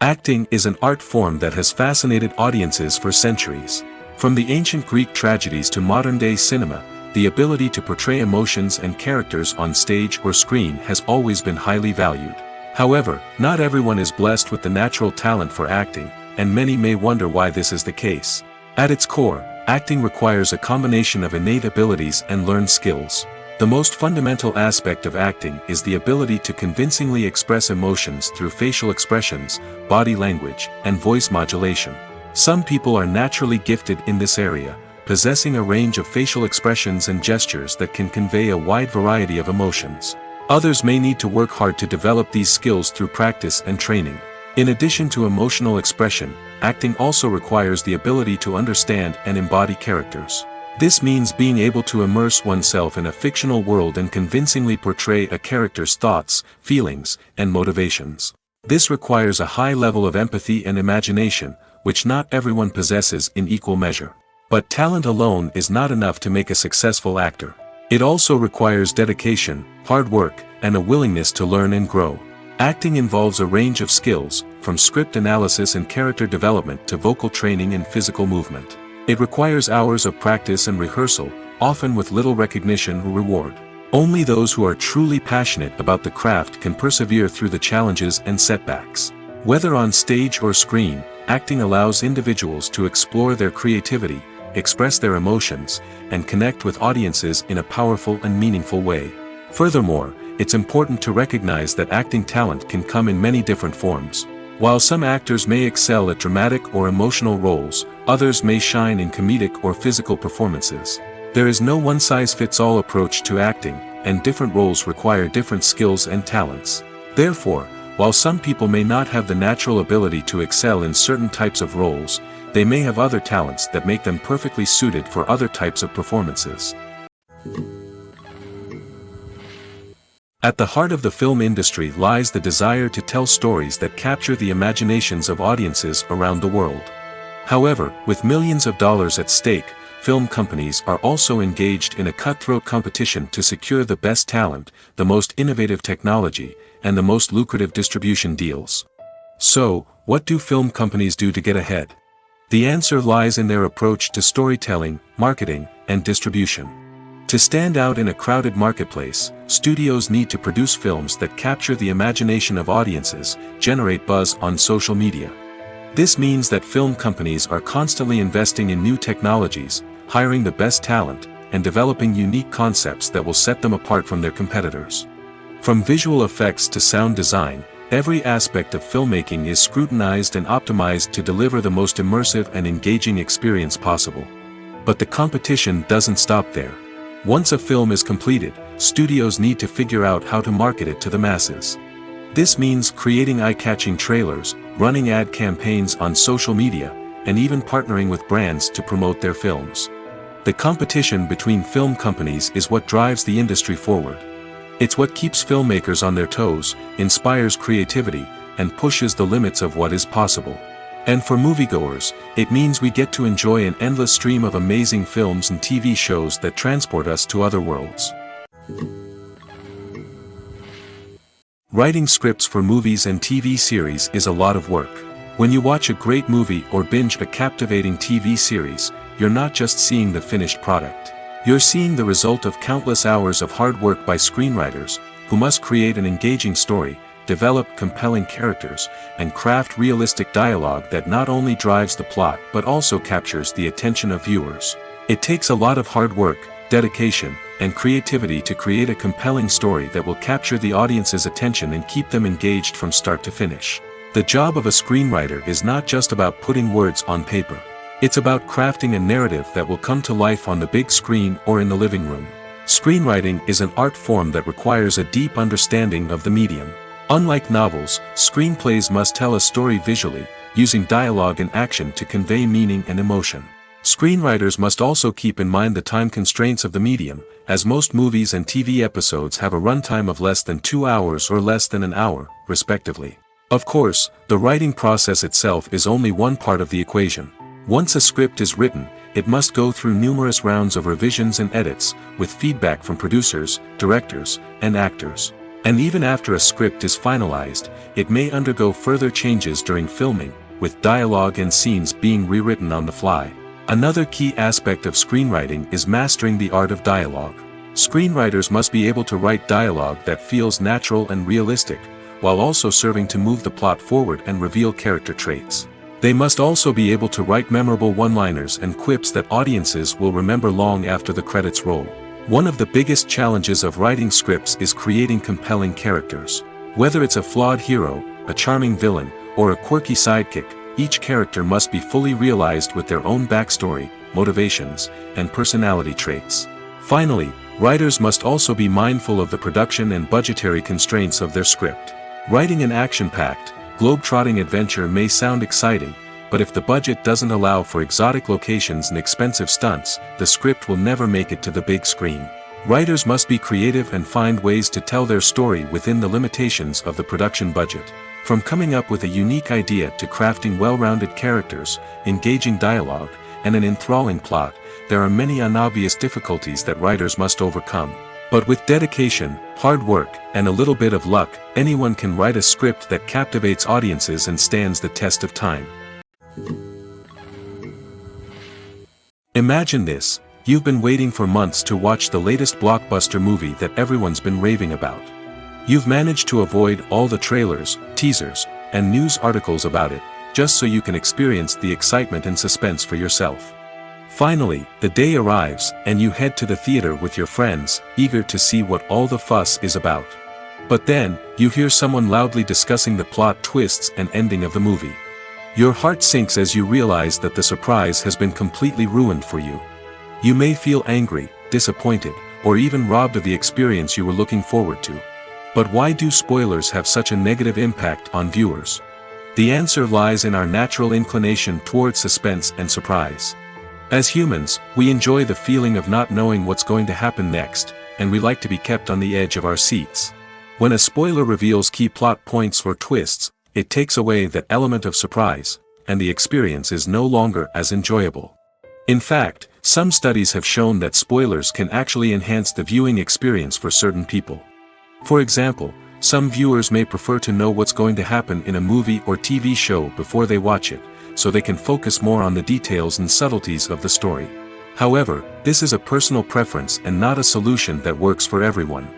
Acting is an art form that has fascinated audiences for centuries. From the ancient Greek tragedies to modern-day cinema, the ability to portray emotions and characters on stage or screen has always been highly valued. However, not everyone is blessed with the natural talent for acting, and many may wonder why this is the case. At its core, acting requires a combination of innate abilities and learned skills. The most fundamental aspect of acting is the ability to convincingly express emotions through facial expressions, body language, and voice modulation. Some people are naturally gifted in this area, possessing a range of facial expressions and gestures that can convey a wide variety of emotions. Others may need to work hard to develop these skills through practice and training. In addition to emotional expression, acting also requires the ability to understand and embody characters. This means being able to immerse oneself in a fictional world and convincingly portray a character's thoughts, feelings, and motivations. This requires a high level of empathy and imagination, which not everyone possesses in equal measure. But talent alone is not enough to make a successful actor. It also requires dedication, hard work, and a willingness to learn and grow. Acting involves a range of skills, from script analysis and character development to vocal training and physical movement. It requires hours of practice and rehearsal, often with little recognition or reward. Only those who are truly passionate about the craft can persevere through the challenges and setbacks. Whether on stage or screen, acting allows individuals to explore their creativity, express their emotions, and connect with audiences in a powerful and meaningful way. Furthermore, it's important to recognize that acting talent can come in many different forms. While some actors may excel at dramatic or emotional roles, others may shine in comedic or physical performances. There is no one-size-fits-all approach to acting, and different roles require different skills and talents. Therefore, while some people may not have the natural ability to excel in certain types of roles, they may have other talents that make them perfectly suited for other types of performances. At the heart of the film industry lies the desire to tell stories that capture the imaginations of audiences around the world. However, with millions of dollars at stake, film companies are also engaged in a cutthroat competition to secure the best talent, the most innovative technology, and the most lucrative distribution deals. So, what do film companies do to get ahead? The answer lies in their approach to storytelling, marketing, and distribution. To stand out in a crowded marketplace, studios need to produce films that capture the imagination of audiences, generate buzz on social media. This means that film companies are constantly investing in new technologies, hiring the best talent, and developing unique concepts that will set them apart from their competitors. From visual effects to sound design, every aspect of filmmaking is scrutinized and optimized to deliver the most immersive and engaging experience possible. But the competition doesn't stop there. Once a film is completed, studios need to figure out how to market it to the masses. This means creating eye-catching trailers, running ad campaigns on social media, and even partnering with brands to promote their films. The competition between film companies is what drives the industry forward. It's what keeps filmmakers on their toes, inspires creativity, and pushes the limits of what is possible. And for moviegoers, it means we get to enjoy an endless stream of amazing films and TV shows that transport us to other worlds. Writing scripts for movies and TV series is a lot of work. When you watch a great movie or binge a captivating TV series, you're not just seeing the finished product. You're seeing the result of countless hours of hard work by screenwriters, who must create an engaging story, develop compelling characters, and craft realistic dialogue that not only drives the plot but also captures the attention of viewers. It takes a lot of hard work, dedication, and creativity to create a compelling story that will capture the audience's attention and keep them engaged from start to finish. The job of a screenwriter is not just about putting words on paper. It's about crafting a narrative that will come to life on the big screen or in the living room. Screenwriting is an art form that requires a deep understanding of the medium. Unlike novels, screenplays must tell a story visually, using dialogue and action to convey meaning and emotion. Screenwriters must also keep in mind the time constraints of the medium, as most movies and TV episodes have a runtime of less than 2 hours or less than an hour, respectively. Of course, the writing process itself is only one part of the equation. Once a script is written, it must go through numerous rounds of revisions and edits, with feedback from producers, directors, and actors. And even after a script is finalized, it may undergo further changes during filming, with dialogue and scenes being rewritten on the fly. Another key aspect of screenwriting is mastering the art of dialogue. Screenwriters must be able to write dialogue that feels natural and realistic, while also serving to move the plot forward and reveal character traits. They must also be able to write memorable one-liners and quips that audiences will remember long after the credits roll. One of the biggest challenges of writing scripts is creating compelling characters. Whether it's a flawed hero, a charming villain, or a quirky sidekick, each character must be fully realized with their own backstory, motivations, and personality traits. Finally, writers must also be mindful of the production and budgetary constraints of their script. Writing an action-packed, globe-trotting adventure may sound exciting, but if the budget doesn't allow for exotic locations and expensive stunts, the script will never make it to the big screen. Writers must be creative and find ways to tell their story within the limitations of the production budget. From coming up with a unique idea to crafting well-rounded characters, engaging dialogue, and an enthralling plot, there are many unobvious difficulties that writers must overcome. But with dedication, hard work, and a little bit of luck, anyone can write a script that captivates audiences and stands the test of time. Imagine this: you've been waiting for months to watch the latest blockbuster movie that everyone's been raving about. You've managed to avoid all the trailers, teasers, and news articles about it, just so you can experience the excitement and suspense for yourself. Finally, the day arrives, and you head to the theater with your friends, eager to see what all the fuss is about. But then, you hear someone loudly discussing the plot twists and ending of the movie. Your heart sinks as you realize that the surprise has been completely ruined for you. You may feel angry, disappointed, or even robbed of the experience you were looking forward to. But why do spoilers have such a negative impact on viewers? The answer lies in our natural inclination toward suspense and surprise. As humans, we enjoy the feeling of not knowing what's going to happen next, and we like to be kept on the edge of our seats. When a spoiler reveals key plot points or twists, it takes away that element of surprise, and the experience is no longer as enjoyable. In fact, some studies have shown that spoilers can actually enhance the viewing experience for certain people. For example, some viewers may prefer to know what's going to happen in a movie or TV show before they watch it, so they can focus more on the details and subtleties of the story. However, this is a personal preference and not a solution that works for everyone.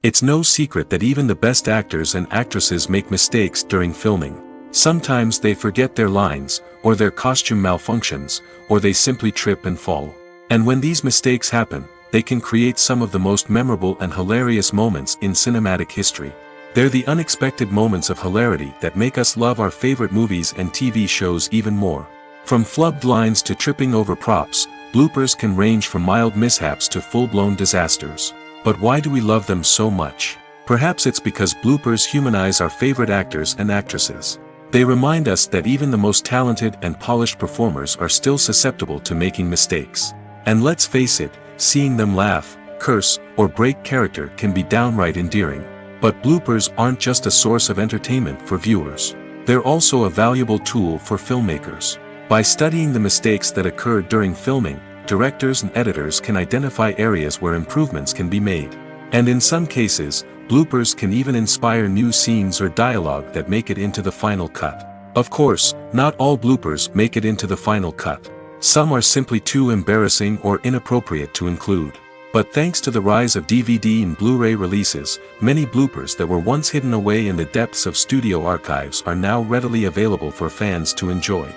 It's no secret that even the best actors and actresses make mistakes during filming. Sometimes they forget their lines, or their costume malfunctions, or they simply trip and fall. And when these mistakes happen, they can create some of the most memorable and hilarious moments in cinematic history. They're the unexpected moments of hilarity that make us love our favorite movies and TV shows even more. From flubbed lines to tripping over props, bloopers can range from mild mishaps to full-blown disasters. But why do we love them so much? Perhaps it's because bloopers humanize our favorite actors and actresses. They remind us that even the most talented and polished performers are still susceptible to making mistakes. And let's face it, seeing them laugh, curse, or break character can be downright endearing. But bloopers aren't just a source of entertainment for viewers. They're also a valuable tool for filmmakers. By studying the mistakes that occur during filming, directors and editors can identify areas where improvements can be made. And in some cases, bloopers can even inspire new scenes or dialogue that make it into the final cut. Of course, not all bloopers make it into the final cut. Some are simply too embarrassing or inappropriate to include. But thanks to the rise of DVD and Blu-ray releases, many bloopers that were once hidden away in the depths of studio archives are now readily available for fans to enjoy.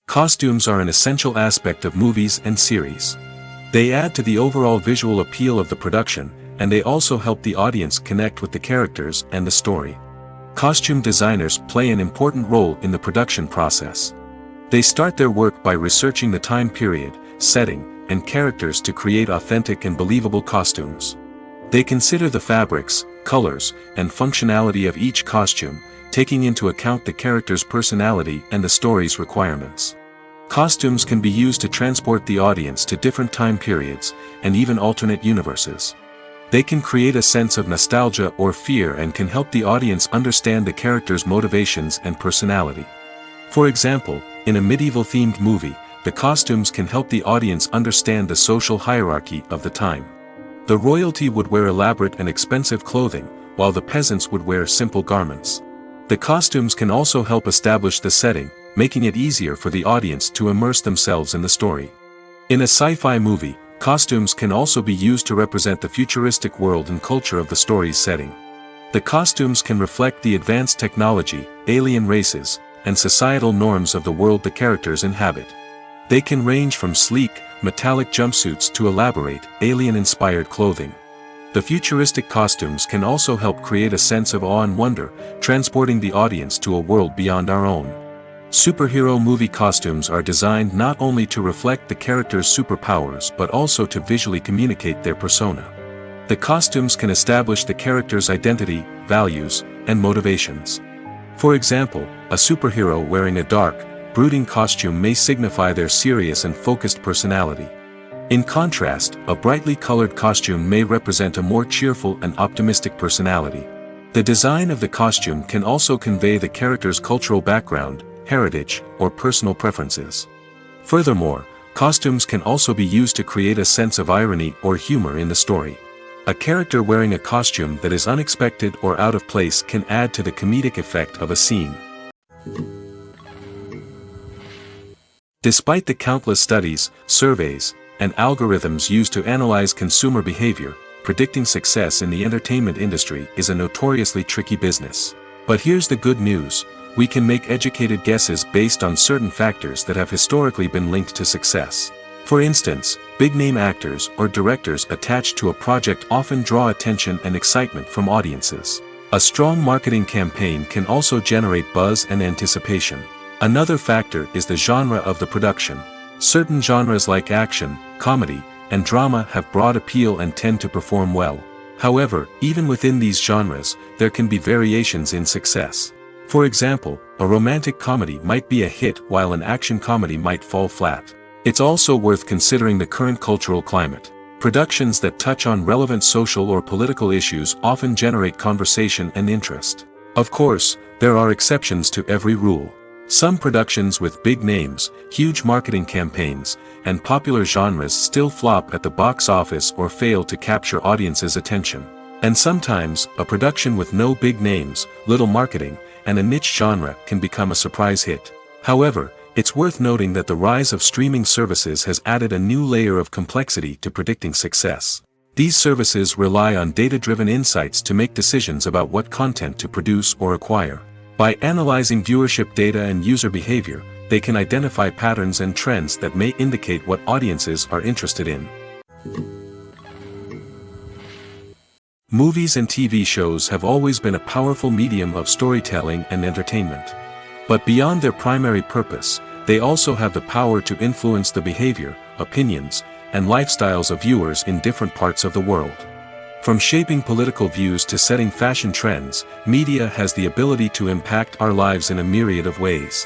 Costumes are an essential aspect of movies and series. They add to the overall visual appeal of the production, and they also help the audience connect with the characters and the story. Costume designers play an important role in the production process. They start their work by researching the time period, setting, and characters to create authentic and believable costumes. They consider the fabrics, colors, and functionality of each costume, taking into account the character's personality and the story's requirements. Costumes can be used to transport the audience to different time periods, and even alternate universes. They can create a sense of nostalgia or fear and can help the audience understand the character's motivations and personality. For example, in a medieval-themed movie, the costumes can help the audience understand the social hierarchy of the time. The royalty would wear elaborate and expensive clothing, while the peasants would wear simple garments. The costumes can also help establish the setting, making it easier for the audience to immerse themselves in the story. In a sci-fi movie, costumes can also be used to represent the futuristic world and culture of the story's setting. The costumes can reflect the advanced technology, alien races, and societal norms of the world the characters inhabit. They can range from sleek, metallic jumpsuits to elaborate, alien-inspired clothing. The futuristic costumes can also help create a sense of awe and wonder, transporting the audience to a world beyond our own. Superhero movie costumes are designed not only to reflect the character's superpowers but also to visually communicate their persona. The costumes can establish the character's identity, values, and motivations. For example, a superhero wearing a dark, brooding costume may signify their serious and focused personality. In contrast, a brightly colored costume may represent a more cheerful and optimistic personality. The design of the costume can also convey the character's cultural background, heritage, or personal preferences. Furthermore, costumes can also be used to create a sense of irony or humor in the story. A character wearing a costume that is unexpected or out of place can add to the comedic effect of a scene. Despite the countless studies, surveys, and algorithms used to analyze consumer behavior, predicting success in the entertainment industry is a notoriously tricky business. But here's the good news. We can make educated guesses based on certain factors that have historically been linked to success. For instance, big-name actors or directors attached to a project often draw attention and excitement from audiences. A strong marketing campaign can also generate buzz and anticipation. Another factor is the genre of the production. Certain genres like action, comedy, and drama have broad appeal and tend to perform well. However, even within these genres, there can be variations in success. For example, a romantic comedy might be a hit while an action comedy might fall flat. It's also worth considering the current cultural climate. Productions that touch on relevant social or political issues often generate conversation and interest. Of course, there are exceptions to every rule. Some productions with big names, huge marketing campaigns, and popular genres still flop at the box office or fail to capture audiences' attention. And sometimes, a production with no big names, little marketing, and a niche genre can become a surprise hit. However, it's worth noting that the rise of streaming services has added a new layer of complexity to predicting success. These services rely on data-driven insights to make decisions about what content to produce or acquire. By analyzing viewership data and user behavior, they can identify patterns and trends that may indicate what audiences are interested in. Movies and TV shows have always been a powerful medium of storytelling and entertainment. But beyond their primary purpose, they also have the power to influence the behavior, opinions, and lifestyles of viewers in different parts of the world. From shaping political views to setting fashion trends, media has the ability to impact our lives in a myriad of ways.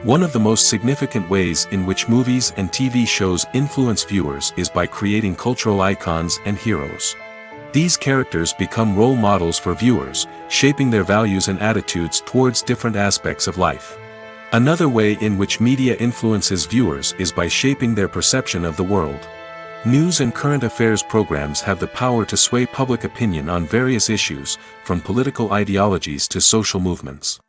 One of the most significant ways in which movies and TV shows influence viewers is by creating cultural icons and heroes. These characters become role models for viewers, shaping their values and attitudes towards different aspects of life. Another way in which media influences viewers is by shaping their perception of the world. News and current affairs programs have the power to sway public opinion on various issues, from political ideologies to social movements.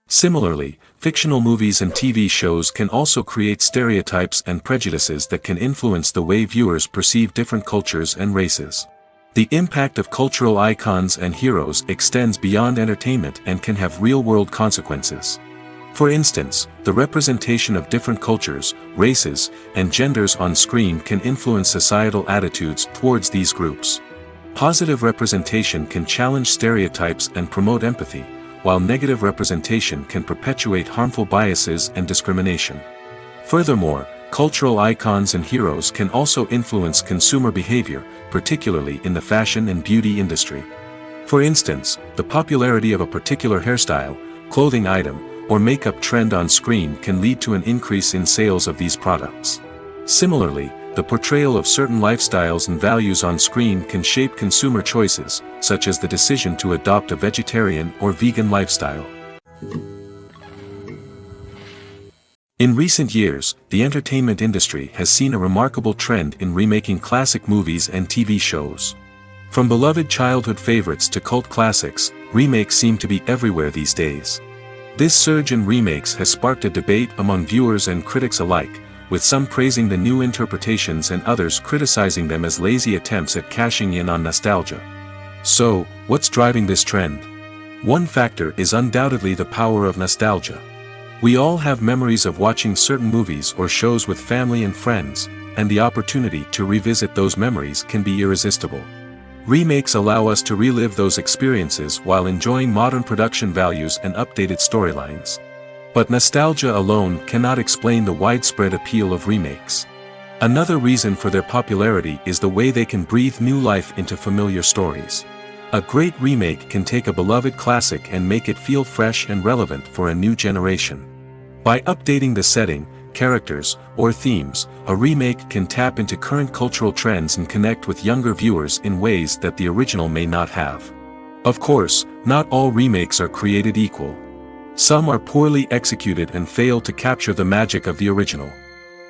Similarly, fictional movies and TV shows can also create stereotypes and prejudices that can influence the way viewers perceive different cultures and races. The impact of cultural icons and heroes extends beyond entertainment and can have real-world consequences. For instance, the representation of different cultures, races, and genders on screen can influence societal attitudes towards these groups. Positive representation can challenge stereotypes and promote empathy, while negative representation can perpetuate harmful biases and discrimination. Furthermore, cultural icons and heroes can also influence consumer behavior, particularly in the fashion and beauty industry. For instance, the popularity of a particular hairstyle, clothing item, or makeup trend on screen can lead to an increase in sales of these products. Similarly, the portrayal of certain lifestyles and values on screen can shape consumer choices, such as the decision to adopt a vegetarian or vegan lifestyle. In recent years, the entertainment industry has seen a remarkable trend in remaking classic movies and TV shows. From beloved childhood favorites to cult classics, remakes seem to be everywhere these days. This surge in remakes has sparked a debate among viewers and critics alike, with some praising the new interpretations and others criticizing them as lazy attempts at cashing in on nostalgia. So, what's driving this trend? One factor is undoubtedly the power of nostalgia. We all have memories of watching certain movies or shows with family and friends, and the opportunity to revisit those memories can be irresistible. Remakes allow us to relive those experiences while enjoying modern production values and updated storylines. But nostalgia alone cannot explain the widespread appeal of remakes. Another reason for their popularity is the way they can breathe new life into familiar stories. A great remake can take a beloved classic and make it feel fresh and relevant for a new generation. By updating the setting, characters, or themes, a remake can tap into current cultural trends and connect with younger viewers in ways that the original may not have. Of course, not all remakes are created equal. Some are poorly executed and fail to capture the magic of the original.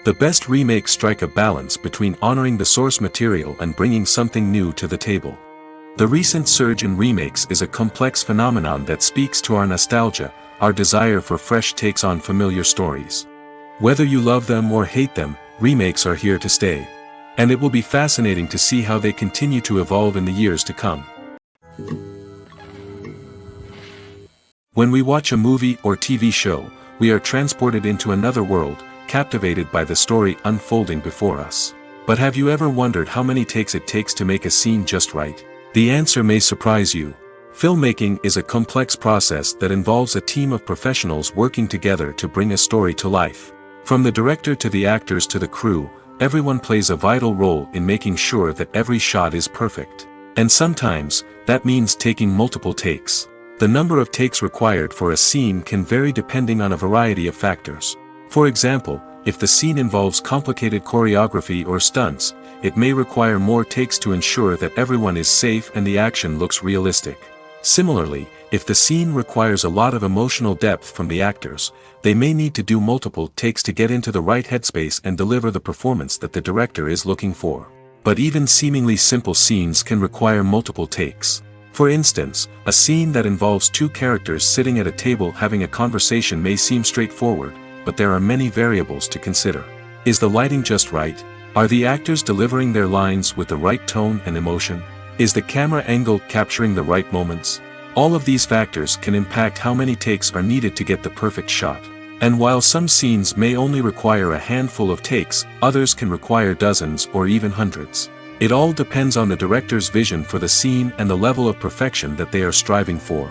The best remakes strike a balance between honoring the source material and bringing something new to the table. The recent surge in remakes is a complex phenomenon that speaks to our nostalgia, our desire for fresh takes on familiar stories. Whether you love them or hate them, remakes are here to stay. And it will be fascinating to see how they continue to evolve in the years to come. When we watch a movie or TV show, we are transported into another world, captivated by the story unfolding before us. But have you ever wondered how many takes it takes to make a scene just right? The answer may surprise you. Filmmaking is a complex process that involves a team of professionals working together to bring a story to life. From the director to the actors to the crew, everyone plays a vital role in making sure that every shot is perfect. And sometimes, that means taking multiple takes. The number of takes required for a scene can vary depending on a variety of factors. For example, if the scene involves complicated choreography or stunts, it may require more takes to ensure that everyone is safe and the action looks realistic. Similarly, if the scene requires a lot of emotional depth from the actors, they may need to do multiple takes to get into the right headspace and deliver the performance that the director is looking for. But even seemingly simple scenes can require multiple takes. For instance, a scene that involves two characters sitting at a table having a conversation may seem straightforward, but there are many variables to consider. Is the lighting just right? Are the actors delivering their lines with the right tone and emotion? Is the camera angle capturing the right moments? All of these factors can impact how many takes are needed to get the perfect shot. And while some scenes may only require a handful of takes, others can require dozens or even hundreds. It all depends on the director's vision for the scene and the level of perfection that they are striving for.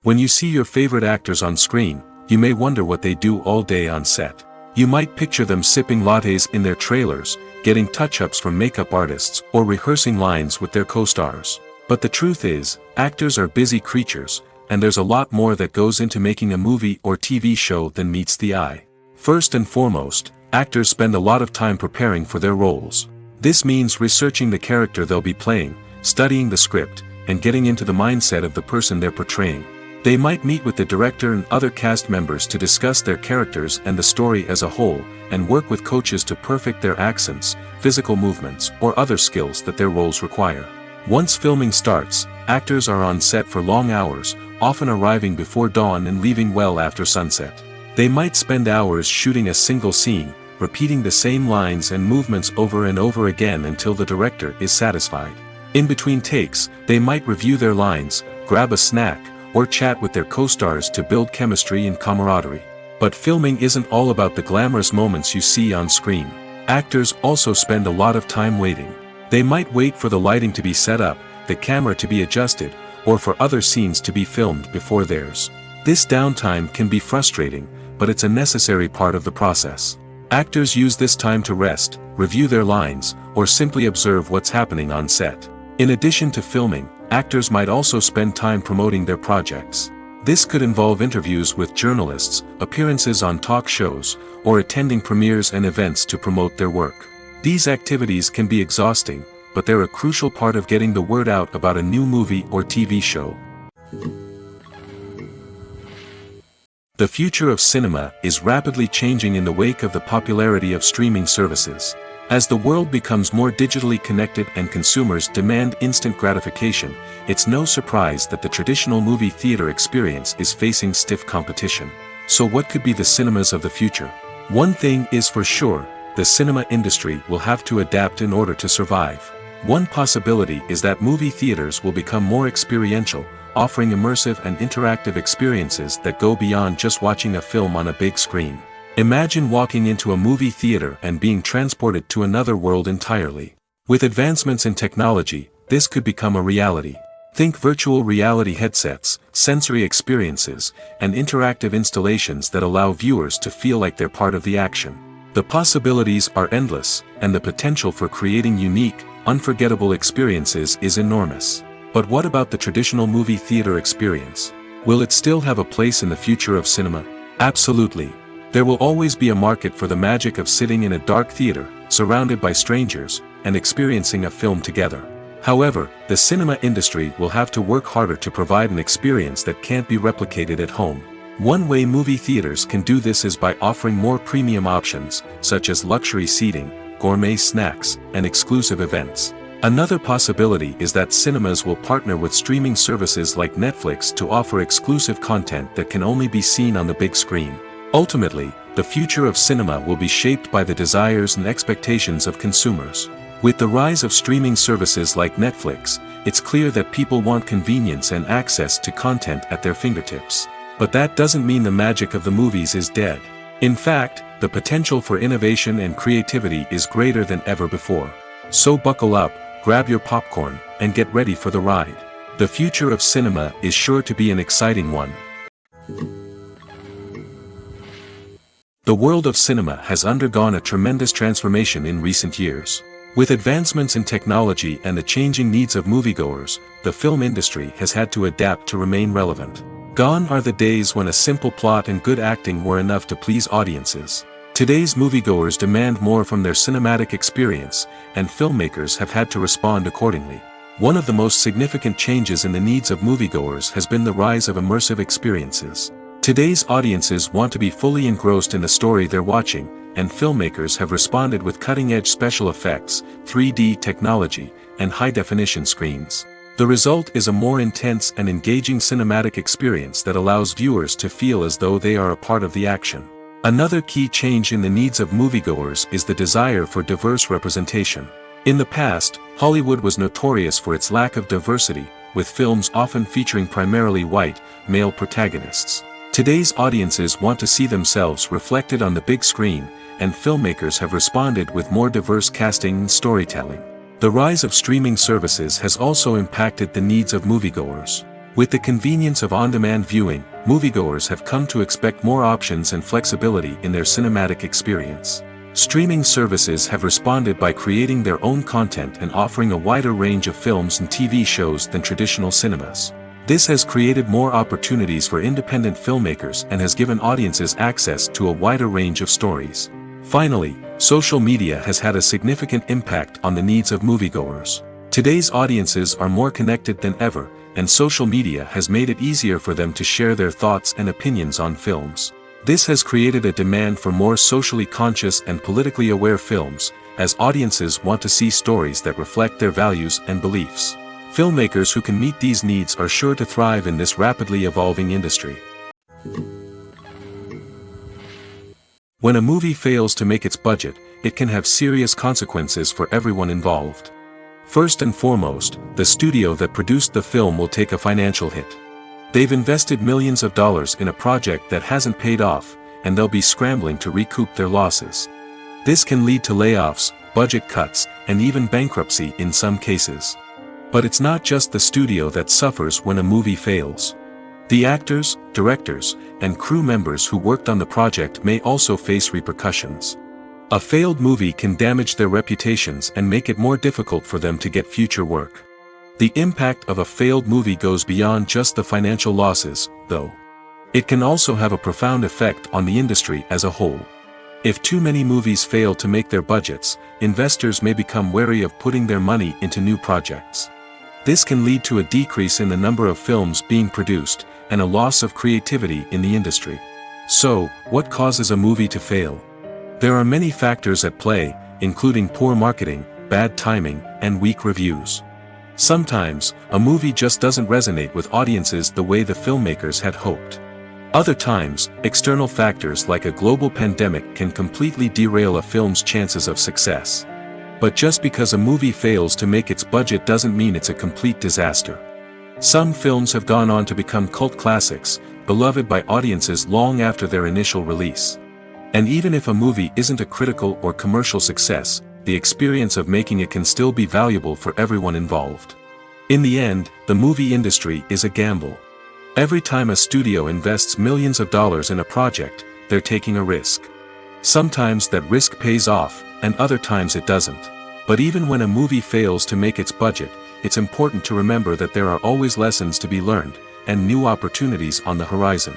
When you see your favorite actors on screen, you may wonder what they do all day on set. You might picture them sipping lattes in their trailers, getting touch-ups from makeup artists, or rehearsing lines with their co-stars. But the truth is, actors are busy creatures, and there's a lot more that goes into making a movie or TV show than meets the eye. First and foremost, actors spend a lot of time preparing for their roles. This means researching the character they'll be playing, studying the script, and getting into the mindset of the person they're portraying. They might meet with the director and other cast members to discuss their characters and the story as a whole, and work with coaches to perfect their accents, physical movements, or other skills that their roles require. Once filming starts, actors are on set for long hours, often arriving before dawn and leaving well after sunset. They might spend hours shooting a single scene, repeating the same lines and movements over and over again until the director is satisfied. In between takes, they might review their lines, grab a snack, or chat with their co-stars to build chemistry and camaraderie. But filming isn't all about the glamorous moments you see on screen. Actors also spend a lot of time waiting. They might wait for the lighting to be set up, the camera to be adjusted, or for other scenes to be filmed before theirs. This downtime can be frustrating, but it's a necessary part of the process. Actors use this time to rest, review their lines, or simply observe what's happening on set. In addition to filming, actors might also spend time promoting their projects. This could involve interviews with journalists, appearances on talk shows, or attending premieres and events to promote their work. These activities can be exhausting, but they're a crucial part of getting the word out about a new movie or TV show. The future of cinema is rapidly changing in the wake of the popularity of streaming services. As the world becomes more digitally connected and consumers demand instant gratification, it's no surprise that the traditional movie theater experience is facing stiff competition. So what could be the cinemas of the future? One thing is for sure, the cinema industry will have to adapt in order to survive. One possibility is that movie theaters will become more experiential, offering immersive and interactive experiences that go beyond just watching a film on a big screen. Imagine walking into a movie theater and being transported to another world entirely. With advancements in technology, this could become a reality. Think virtual reality headsets, sensory experiences, and interactive installations that allow viewers to feel like they're part of the action. The possibilities are endless, and the potential for creating unique, unforgettable experiences is enormous. But what about the traditional movie theater experience? Will it still have a place in the future of cinema? Absolutely. There will always be a market for the magic of sitting in a dark theater, surrounded by strangers, and experiencing a film together. However, the cinema industry will have to work harder to provide an experience that can't be replicated at home. One way movie theaters can do this is by offering more premium options, such as luxury seating, gourmet snacks, and exclusive events. Another possibility is that cinemas will partner with streaming services like Netflix to offer exclusive content that can only be seen on the big screen. Ultimately, the future of cinema will be shaped by the desires and expectations of consumers. With the rise of streaming services like Netflix, it's clear that people want convenience and access to content at their fingertips. But that doesn't mean the magic of the movies is dead. In fact, the potential for innovation and creativity is greater than ever before. So buckle up, grab your popcorn, and get ready for the ride. The future of cinema is sure to be an exciting one. The world of cinema has undergone a tremendous transformation in recent years. With advancements in technology and the changing needs of moviegoers, the film industry has had to adapt to remain relevant. Gone are the days when a simple plot and good acting were enough to please audiences. Today's moviegoers demand more from their cinematic experience, and filmmakers have had to respond accordingly. One of the most significant changes in the needs of moviegoers has been the rise of immersive experiences. Today's audiences want to be fully engrossed in the story they're watching, and filmmakers have responded with cutting-edge special effects, 3D technology, and high-definition screens. The result is a more intense and engaging cinematic experience that allows viewers to feel as though they are a part of the action. Another key change in the needs of moviegoers is the desire for diverse representation. In the past, Hollywood was notorious for its lack of diversity, with films often featuring primarily white, male protagonists. Today's audiences want to see themselves reflected on the big screen, and filmmakers have responded with more diverse casting and storytelling. The rise of streaming services has also impacted the needs of moviegoers. With the convenience of on-demand viewing, moviegoers have come to expect more options and flexibility in their cinematic experience. Streaming services have responded by creating their own content and offering a wider range of films and TV shows than traditional cinemas. This has created more opportunities for independent filmmakers and has given audiences access to a wider range of stories. Finally, social media has had a significant impact on the needs of moviegoers. Today's audiences are more connected than ever, and social media has made it easier for them to share their thoughts and opinions on films. This has created a demand for more socially conscious and politically aware films, as audiences want to see stories that reflect their values and beliefs. Filmmakers who can meet these needs are sure to thrive in this rapidly evolving industry. When a movie fails to make its budget, it can have serious consequences for everyone involved. First and foremost, the studio that produced the film will take a financial hit. They've invested millions of dollars in a project that hasn't paid off, and they'll be scrambling to recoup their losses. This can lead to layoffs, budget cuts, and even bankruptcy in some cases. But it's not just the studio that suffers when a movie fails. The actors, directors, and crew members who worked on the project may also face repercussions. A failed movie can damage their reputations and make it more difficult for them to get future work. The impact of a failed movie goes beyond just the financial losses, though. It can also have a profound effect on the industry as a whole. If too many movies fail to make their budgets, investors may become wary of putting their money into new projects. This can lead to a decrease in the number of films being produced, and a loss of creativity in the industry. So, what causes a movie to fail? There are many factors at play, including poor marketing, bad timing, and weak reviews. Sometimes, a movie just doesn't resonate with audiences the way the filmmakers had hoped. Other times, external factors like a global pandemic can completely derail a film's chances of success. But just because a movie fails to make its budget doesn't mean it's a complete disaster. Some films have gone on to become cult classics, beloved by audiences long after their initial release. And even if a movie isn't a critical or commercial success, the experience of making it can still be valuable for everyone involved. In the end, the movie industry is a gamble. Every time a studio invests millions of dollars in a project, they're taking a risk. Sometimes that risk pays off, and other times it doesn't. But even when a movie fails to make its budget, it's important to remember that there are always lessons to be learned, and new opportunities on the horizon.